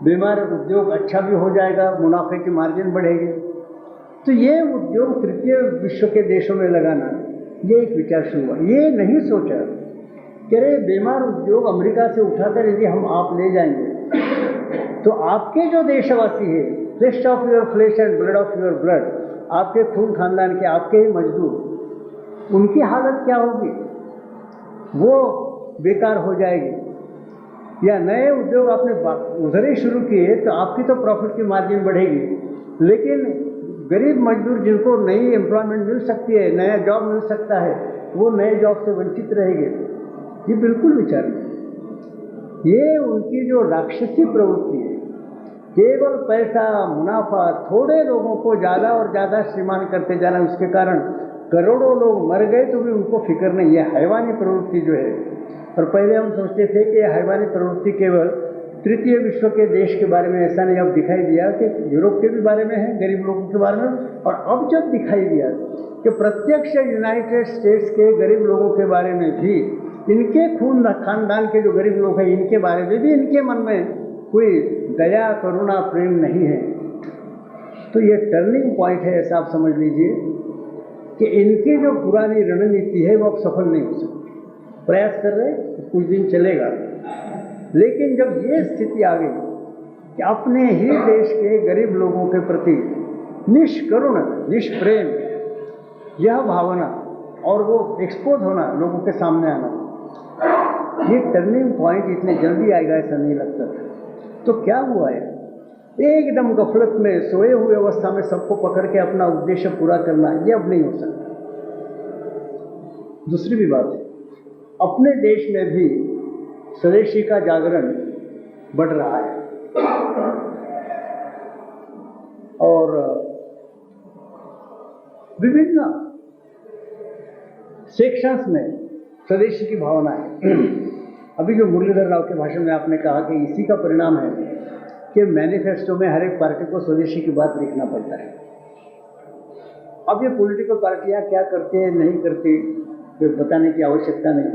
A: बीमार उद्योग अच्छा भी हो जाएगा, मुनाफे की मार्जिन बढ़ेगी। तो ये उद्योग तृतीय विश्व के देशों में लगाना, ये एक विचार शुरू हुआ। ये नहीं सोचा कि अरे बीमार उद्योग अमेरिका से उठाकर यदि हम आप ले जाएंगे तो आपके जो देशवासी है, flesh of your flesh and blood of your blood, आपके खून खानदान के, आपके ही मजदूर, उनकी हालत क्या होगी? वो बेकार हो जाएगी। या नए उद्योग आपने उधर ही शुरू किए तो आपकी तो प्रॉफिट की मार्जिन बढ़ेगी, लेकिन गरीब मजदूर जिनको नई एम्प्लॉयमेंट मिल सकती है, नया जॉब मिल सकता है, वो नए जॉब से वंचित रहेंगे। ये बिल्कुल विचार नहीं। ये उनकी जो राक्षसी प्रवृत्ति है, केवल पैसा, मुनाफा, थोड़े लोगों को ज़्यादा और ज़्यादा श्रीमान करते जाना, उसके कारण करोड़ों लोग मर गए तो भी उनको फिक्र नहीं है। हैवानी प्रवृत्ति जो है, और पहले हम सोचते थे कि हैवानी प्रवृत्ति केवल तृतीय विश्व के देश के बारे में, ऐसा नहीं। अब दिखाई दिया कि यूरोप के भी बारे में है, गरीब लोगों के बारे में, और अब जब दिखाई दिया कि प्रत्यक्ष यूनाइटेड स्टेट्स के गरीब लोगों के बारे में भी, इनके खून खानदान के जो गरीब लोग हैं, इनके बारे में भी इनके मन में कोई दया, करुणा, प्रेम नहीं है। तो ये टर्निंग पॉइंट है, ऐसा आप समझ लीजिए कि इनकी जो पुरानी रणनीति है वो अब सफल नहीं हो सकती। प्रयास कर रहे हैं, कुछ दिन चलेगा, लेकिन जब ये स्थिति आ गई कि अपने ही देश के गरीब लोगों के प्रति निष्करुण, निष्प्रेम, यह भावना और वो एक्सपोज होना, लोगों के सामने आना, ये टर्निंग पॉइंट इतने जल्दी आएगा ऐसा नहीं लगता था। तो क्या हुआ है एकदम गफलत में सोए हुए अवस्था में सबको पकड़ के अपना उद्देश्य पूरा करना, ये अब नहीं हो सकता। दूसरी भी बात है, अपने देश में भी स्वदेशी का जागरण बढ़ रहा है और विभिन्न सेक्शंस में स्वदेशी की भावना है। अभी जो मुरलीधर राव के भाषण में आपने कहा कि इसी का परिणाम है कि मैनिफेस्टो में हर एक पार्टी को स्वदेशी की बात लिखना पड़ता है। अब ये पॉलिटिकल पार्टियां क्या करती है नहीं करती ये बताने की आवश्यकता नहीं।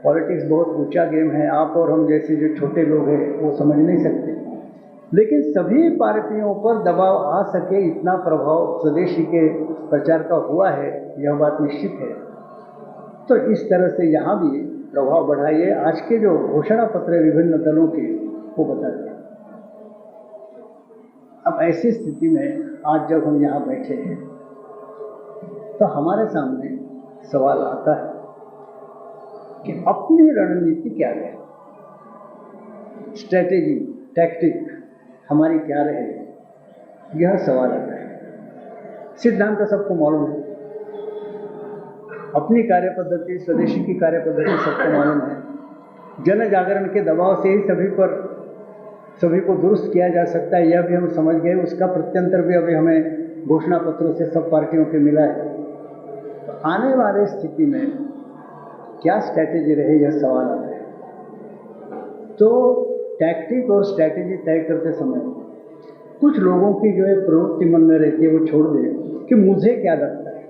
A: पॉलिटिक्स बहुत ऊंचा गेम है, आप और हम जैसे जो छोटे लोग हैं वो समझ नहीं सकते, लेकिन सभी पार्टियों पर दबाव आ सके इतना प्रभाव स्वदेशी के प्रचार का हुआ है, यह बात निश्चित है। तो इस तरह से यहाँ भी प्रभाव बढ़ाइए। आज के जो घोषणा पत्र विभिन्न दलों के वो बताते हैं। अब ऐसी स्थिति में आज जब हम यहाँ बैठे हैं तो हमारे सामने सवाल आता है कि अपनी रणनीति क्या है, स्ट्रैटेजी, टैक्टिक हमारी क्या रहे, यह सवाल आता है। सिद्धांत सबको मालूम है, अपनी कार्य पद्धति, स्वदेशी की कार्य पद्धति सबको मालूम है। जन जागरण के दबाव से ही सभी को दुरुस्त किया जा सकता है, यह भी हम समझ गए। उसका प्रत्यंतर भी अभी हमें घोषणा पत्रों से सब पार्टियों के मिला है। तो आने वाले स्थिति में क्या स्ट्रैटेजी रहे, यह सवाल आता है। तो टैक्टिक और स्ट्रैटेजी तय करते समय कुछ लोगों की जो है प्रवृत्ति मन में रहती है वो छोड़ दे कि मुझे क्या लगता है,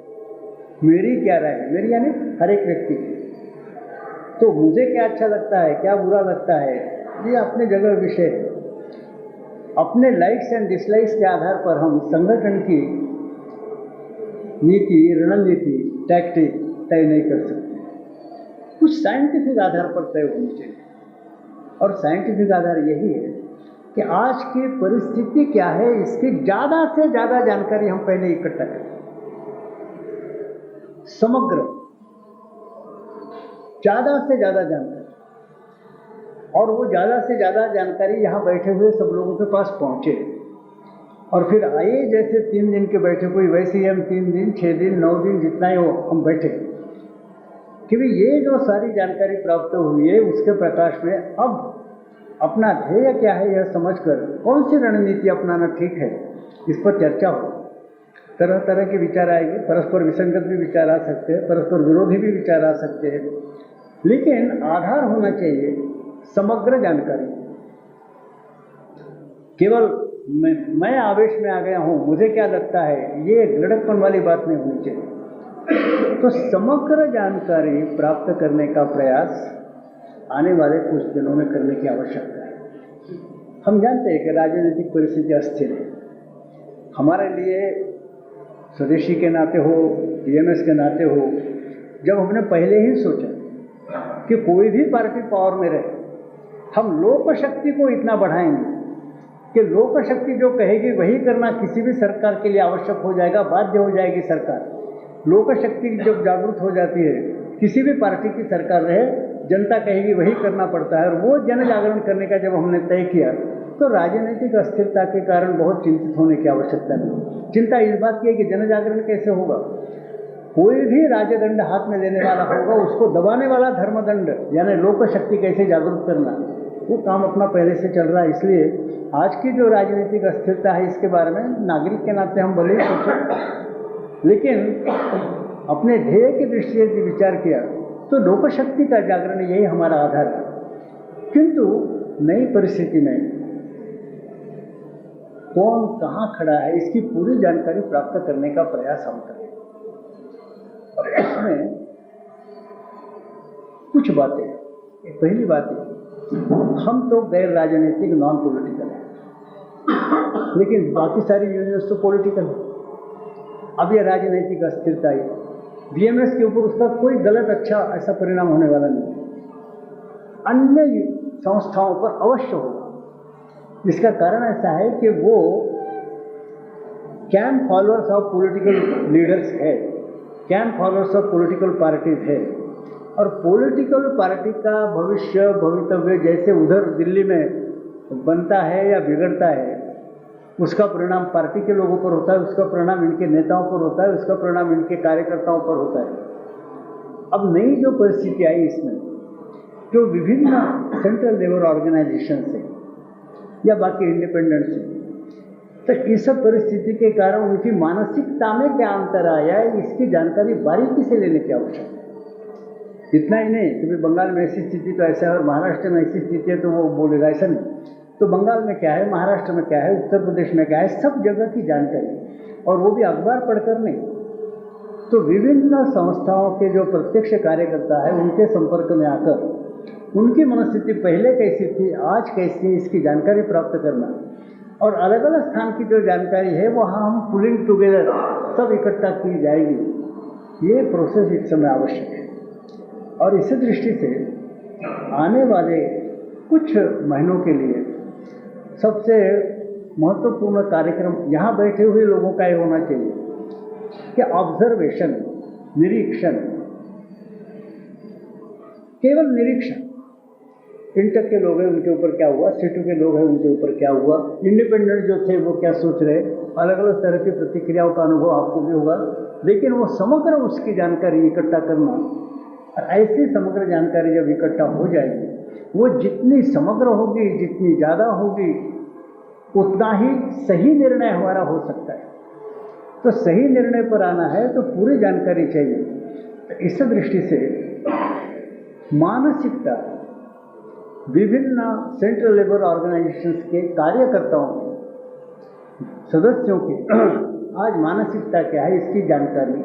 A: मेरी क्या राय है, मेरी यानी हर एक व्यक्ति की। तो मुझे क्या अच्छा लगता है, क्या बुरा लगता है, ये अपने जगह विषय है। अपने लाइक्स एंड डिसलाइक्स के आधार पर हम संगठन की नीति, रणनीति, टैक्टिक तय नहीं कर सकते। कुछ साइंटिफिक आधार पर तय होनी चाहिए और साइंटिफिक आधार यही है कि आज की परिस्थिति क्या है, इसकी ज़्यादा से ज़्यादा जानकारी हम पहले इकट्ठा करें, समग्र ज़्यादा से ज़्यादा जानकारी। और वो ज़्यादा से ज़्यादा जानकारी यहाँ बैठे हुए सब लोगों के पास पहुँचे और फिर आइए जैसे 3 दिन के बैठे कोई, वैसे ही हम 3 दिन, 6 दिन, 9 दिन जितना ही हो हम बैठे कि भाई ये जो सारी जानकारी प्राप्त हुई है उसके प्रकाश में अब अपना ध्येय क्या है यह समझकर कौन सी रणनीति अपनाना ठीक है, इस पर चर्चा हो। तरह तरह के विचार आएंगे, परस्पर विसंगत भी विचार आ सकते हैं, परस्पर विरोधी भी विचार आ सकते हैं, लेकिन आधार होना चाहिए समग्र जानकारी। केवल मैं आवेश में आ गया हूँ, मुझे क्या लगता है, ये लड़कपन वाली बात नहीं होनी चाहिए। तो समग्र जानकारी प्राप्त करने का प्रयास आने वाले कुछ दिनों में करने की आवश्यकता है। हम जानते हैं कि राजनीतिक परिस्थिति अस्थिर है। हमारे लिए स्वदेशी के नाते हो, बीएमएस के नाते हो, जब हमने पहले ही सोचा कि कोई भी पार्टी पावर में रहे, हम लोक शक्ति को इतना बढ़ाएंगे कि लोक शक्ति जो कहेगी वही करना किसी भी सरकार के लिए आवश्यक हो जाएगा, बाध्य हो जाएगी सरकार। लोक शक्ति जब जागृत हो जाती है, किसी भी पार्टी की सरकार रहे, जनता कहेगी वही करना पड़ता है। और वो जन जागरण करने का जब हमने तय किया तो राजनीतिक अस्थिरता के कारण बहुत चिंतित होने की आवश्यकता नहीं। चिंता इस बात की है कि जन जागरण कैसे होगा। कोई भी राजदंड हाथ में लेने वाला होगा, उसको दबाने वाला धर्मदंड यानी लोक शक्ति कैसे जागरूक करना, वो काम अपना पहले से चल रहा है। इसलिए आज की जो राजनीतिक अस्थिरता है इसके बारे में नागरिक के नाते हम भले ही सोचें, लेकिन अपने ध्येय की दृष्टि से विचार किया तो लोक शक्ति का जागरण यही हमारा आधार है। किंतु नई परिस्थिति में कौन कहाँ खड़ा है इसकी पूरी जानकारी प्राप्त करने का प्रयास हम करें। और इसमें कुछ बातें, पहली बात है हम तो गैर राजनीतिक, नॉन पॉलिटिकल है, लेकिन बाकी सारी यूनिवर्स तो पॉलिटिकल है। अब यह राजनीतिक अस्थिरता है, बीएमएस के ऊपर उसका कोई गलत अच्छा ऐसा परिणाम होने वाला नहीं, अन्य संस्थाओं पर अवश्य होगा। इसका कारण ऐसा है कि वो camp followers of political leaders है, camp followers of political parties है। और पॉलिटिकल पार्टी का भविष्य भवितव्य जैसे उधर दिल्ली में बनता है या बिगड़ता है, उसका परिणाम पार्टी के लोगों पर होता है, उसका परिणाम इनके नेताओं पर होता है, उसका परिणाम इनके कार्यकर्ताओं पर होता है। अब नई जो परिस्थिति आई इसमें, जो विभिन्न सेंट्रल लेवल ऑर्गेनाइजेशन से या बाकी इंडिपेंडेंट से, तो इस सब परिस्थिति के कारण उनकी मानसिकता में क्या अंतर आया है, इसकी जानकारी बारीकी से लेने की आवश्यकता है। इतना ही नहीं कि बंगाल में ऐसी स्थिति तो ऐसा है और महाराष्ट्र में ऐसी स्थिति है तो वो बोलेगा, ऐसा नहीं। तो बंगाल में क्या है, महाराष्ट्र में क्या है, उत्तर प्रदेश में क्या है, सब जगह की जानकारी, और वो भी अखबार पढ़कर नहीं। तो विभिन्न संस्थाओं के जो प्रत्यक्ष कार्यकर्ता है उनके संपर्क में आकर उनकी मनस्थिति पहले कैसी थी, आज कैसी, इसकी जानकारी प्राप्त करना, और अलग अलग स्थान की जो जानकारी है वहाँ हम पुलिंग टुगेदर सब इकट्ठा की जाएगी। ये प्रोसेस इस समय आवश्यक है। और इसी दृष्टि से आने वाले कुछ महीनों के लिए सबसे महत्वपूर्ण कार्यक्रम यहाँ बैठे हुए लोगों का ये होना चाहिए कि ऑब्जर्वेशन, निरीक्षण, केवल निरीक्षण। इंटर के लोग हैं उनके ऊपर क्या हुआ, सीटू के लोग हैं उनके ऊपर क्या हुआ, इंडिपेंडेंट जो थे वो क्या सोच रहे, अलग अलग तरह की प्रतिक्रियाओं का अनुभव आपको भी होगा। लेकिन वो समग्र उसकी जानकारी इकट्ठा करना, ऐसी समग्र जानकारी जब इकट्ठा हो जाएगी, वो जितनी समग्र होगी, जितनी ज़्यादा होगी, उतना ही सही निर्णय हमारा हो सकता है। तो सही निर्णय पर आना है तो पूरी जानकारी चाहिए। तो इस दृष्टि से मानसिकता विभिन्न सेंट्रल लेबर ऑर्गेनाइजेशंस के कार्यकर्ताओं के, सदस्यों की आज मानसिकता क्या है इसकी जानकारी,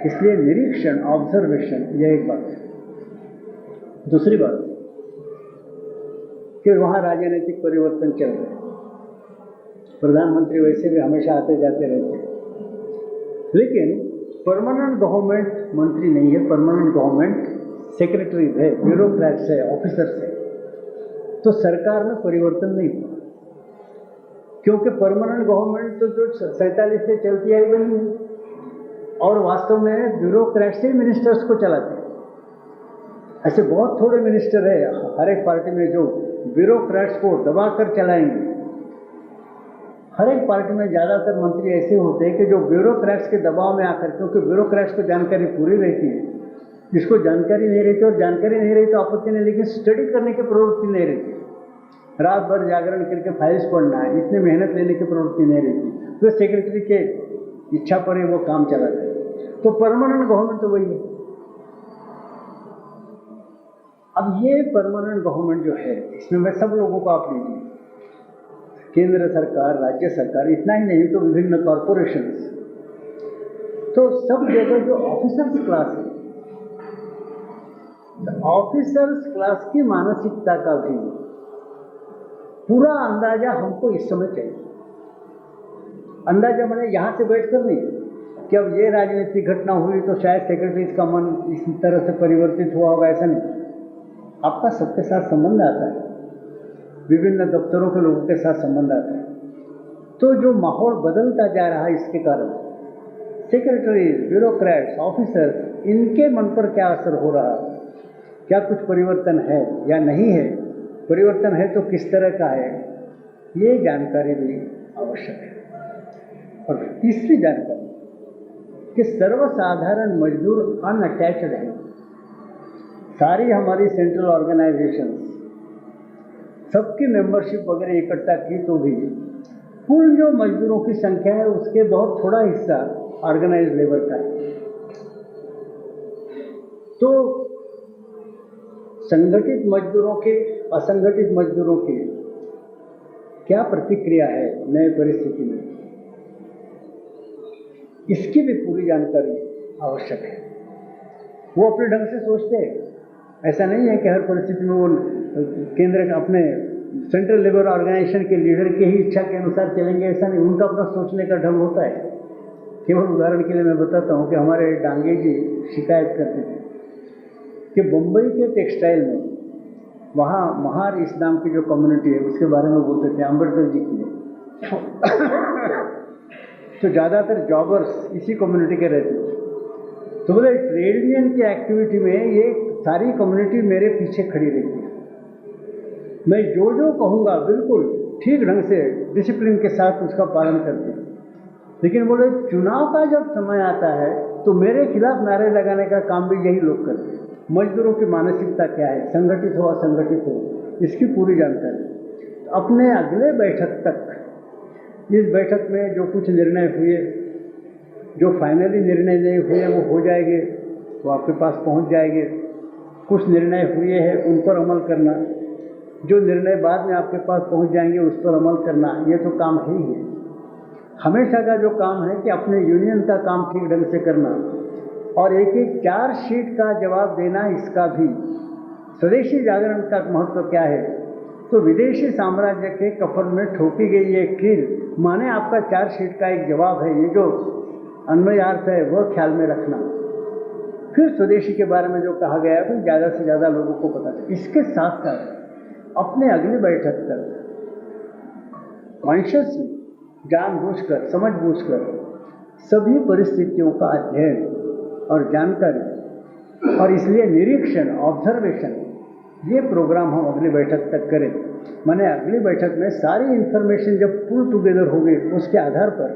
A: इसलिए निरीक्षण, ऑब्जर्वेशन, यह एक बात है। दूसरी बात कि वहाँ राजनीतिक परिवर्तन चल रहे हैं, प्रधानमंत्री वैसे भी हमेशा आते जाते रहते हैं, लेकिन परमानेंट गवर्नमेंट मंत्री नहीं है, परमानेंट गवर्नमेंट सेक्रेटरी है, ब्यूरोक्रेट्स है, ऑफिसर्स है। तो सरकार में परिवर्तन नहीं हुआ, क्योंकि परमानेंट गवर्नमेंट तो जो 47 से चलती आई बनी है, और वास्तव में ब्यूरोक्रेट्स ही मिनिस्टर्स को चलाते हैं। ऐसे बहुत थोड़े मिनिस्टर है हर एक पार्टी में जो ब्यूरोक्रेट्स को दबाकर चलाएंगे। हर एक पार्टी में ज़्यादातर मंत्री ऐसे होते हैं कि जो ब्यूरोक्रेट्स के दबाव में आकर, क्योंकि ब्यूरोक्रेट्स को जानकारी पूरी रहती है, जिसको जानकारी नहीं रहती, और जानकारी नहीं रही तो आपत्ति नहीं, लेकिन स्टडी करने की प्रवृत्ति नहीं रहती, रात भर जागरण करके फाइल्स पढ़ना है, इतनी मेहनत लेने की प्रवृत्ति नहीं रहती, तो सेक्रेटरी के इच्छा पर ही वो काम चलाते हैं। तो परमानेंट गवर्नमेंट तो वही है। अब ये परमानेंट गवर्नमेंट जो है, इसमें मैं सब लोगों को आप लीजिए, केंद्र सरकार, राज्य सरकार, इतना ही नहीं तो विभिन्न कॉरपोरेशंस, तो सब जगह जो ऑफिसर्स क्लास है, ऑफिसर्स क्लास की मानसिकता का भी पूरा अंदाजा हमको इस समय चाहिए। अंदाजा मैंने यहाँ से बैठकर नहीं कि अब ये राजनीतिक घटना हुई तो शायद सेक्रेटरीज का मन इस तरह से परिवर्तित हुआ होगा, ऐसा नहीं। आपका सबके साथ संबंध आता है, विभिन्न दफ्तरों के लोगों के साथ संबंध आता है। तो जो माहौल बदलता जा रहा है, इसके कारण सेक्रेटरीज, ब्यूरोक्रेट्स, ऑफिसर्स, इनके मन पर क्या असर हो रहा है, क्या कुछ परिवर्तन है या नहीं है, परिवर्तन है तो किस तरह का है, ये जानकारी भी आवश्यक है। और तीसरी जानकारी कि सर्वसाधारण मजदूर अनअटैच्ड है। सारी हमारी सेंट्रल ऑर्गेनाइजेशंस सबकी मेंबरशिप वगैरह इकट्ठा की तो भी कुल जो मजदूरों की संख्या है उसके बहुत थोड़ा हिस्सा ऑर्गेनाइज लेबर का है। तो संगठित मजदूरों के, असंगठित मजदूरों की क्या प्रतिक्रिया है नए परिस्थिति में, इसकी भी पूरी जानकारी आवश्यक है। वो अपने ढंग से सोचते हैं, ऐसा नहीं है कि हर परिस्थिति में वो केंद्र अपने सेंट्रल लेबर ऑर्गेनाइजेशन के लीडर की ही इच्छा के अनुसार चलेंगे, ऐसा नहीं। उनका अपना सोचने का ढंग होता है। केवल उदाहरण के लिए मैं बताता हूँ कि हमारे डांगे जी शिकायत करते थे कि मुंबई के टेक्सटाइल में, वहाँ महार इस नाम की जो कम्युनिटी है उसके बारे में बोलते थे, अम्बेडकर जी की तो ज़्यादातर जॉबर्स इसी कम्युनिटी के रहते थे। तो बोले ट्रेड यूनियन की एक्टिविटी में ये सारी कम्युनिटी मेरे पीछे खड़ी रहती है, मैं जो जो कहूँगा बिल्कुल ठीक ढंग से डिसिप्लिन के साथ उसका पालन करते हैं। लेकिन बोले चुनाव का जब समय आता है तो मेरे खिलाफ नारे लगाने का काम भी यही लोग करते हैं। मजदूरों की मानसिकता क्या है, संगठित हो असंगठित हो, इसकी पूरी जानकारी। अपने अगले बैठक तक, इस बैठक में जो कुछ निर्णय हुए, जो फाइनली निर्णय नहीं हुए वो हो जाएंगे, वो आपके पास पहुंच जाएंगे। कुछ निर्णय हुए हैं उन पर अमल करना, जो निर्णय बाद में आपके पास पहुंच जाएंगे उस पर अमल करना, ये तो काम ही है। हमेशा का जो काम है कि अपने यूनियन का काम ठीक ढंग से करना और एक एक चार्जशीट का जवाब देना, इसका भी। स्वदेशी जागरण का महत्व क्या है, तो विदेशी साम्राज्य के कफन में ठोकी गई ये कील माने आपका चार्जशीट का एक जवाब है। ये जो अन्वयार्थ है वह ख्याल में रखना। फिर स्वदेशी के बारे में जो कहा गया है तो ज़्यादा से ज़्यादा लोगों को पता चले। इसके साथ साथ अपने अगली बैठक तक कॉन्शियसली, जानबूझकर, समझबूझकर सभी परिस्थितियों का अध्ययन और जानकारी, और इसलिए निरीक्षण, ऑब्जर्वेशन, ये प्रोग्राम हम अगली बैठक तक करें। माने अगली बैठक में सारी इन्फॉर्मेशन जब पुल टुगेदर होगी उसके आधार पर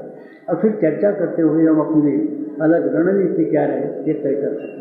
A: और फिर चर्चा करते हुए हम अपनी अलग रणनीति क्या रहे ये तय कर सकें।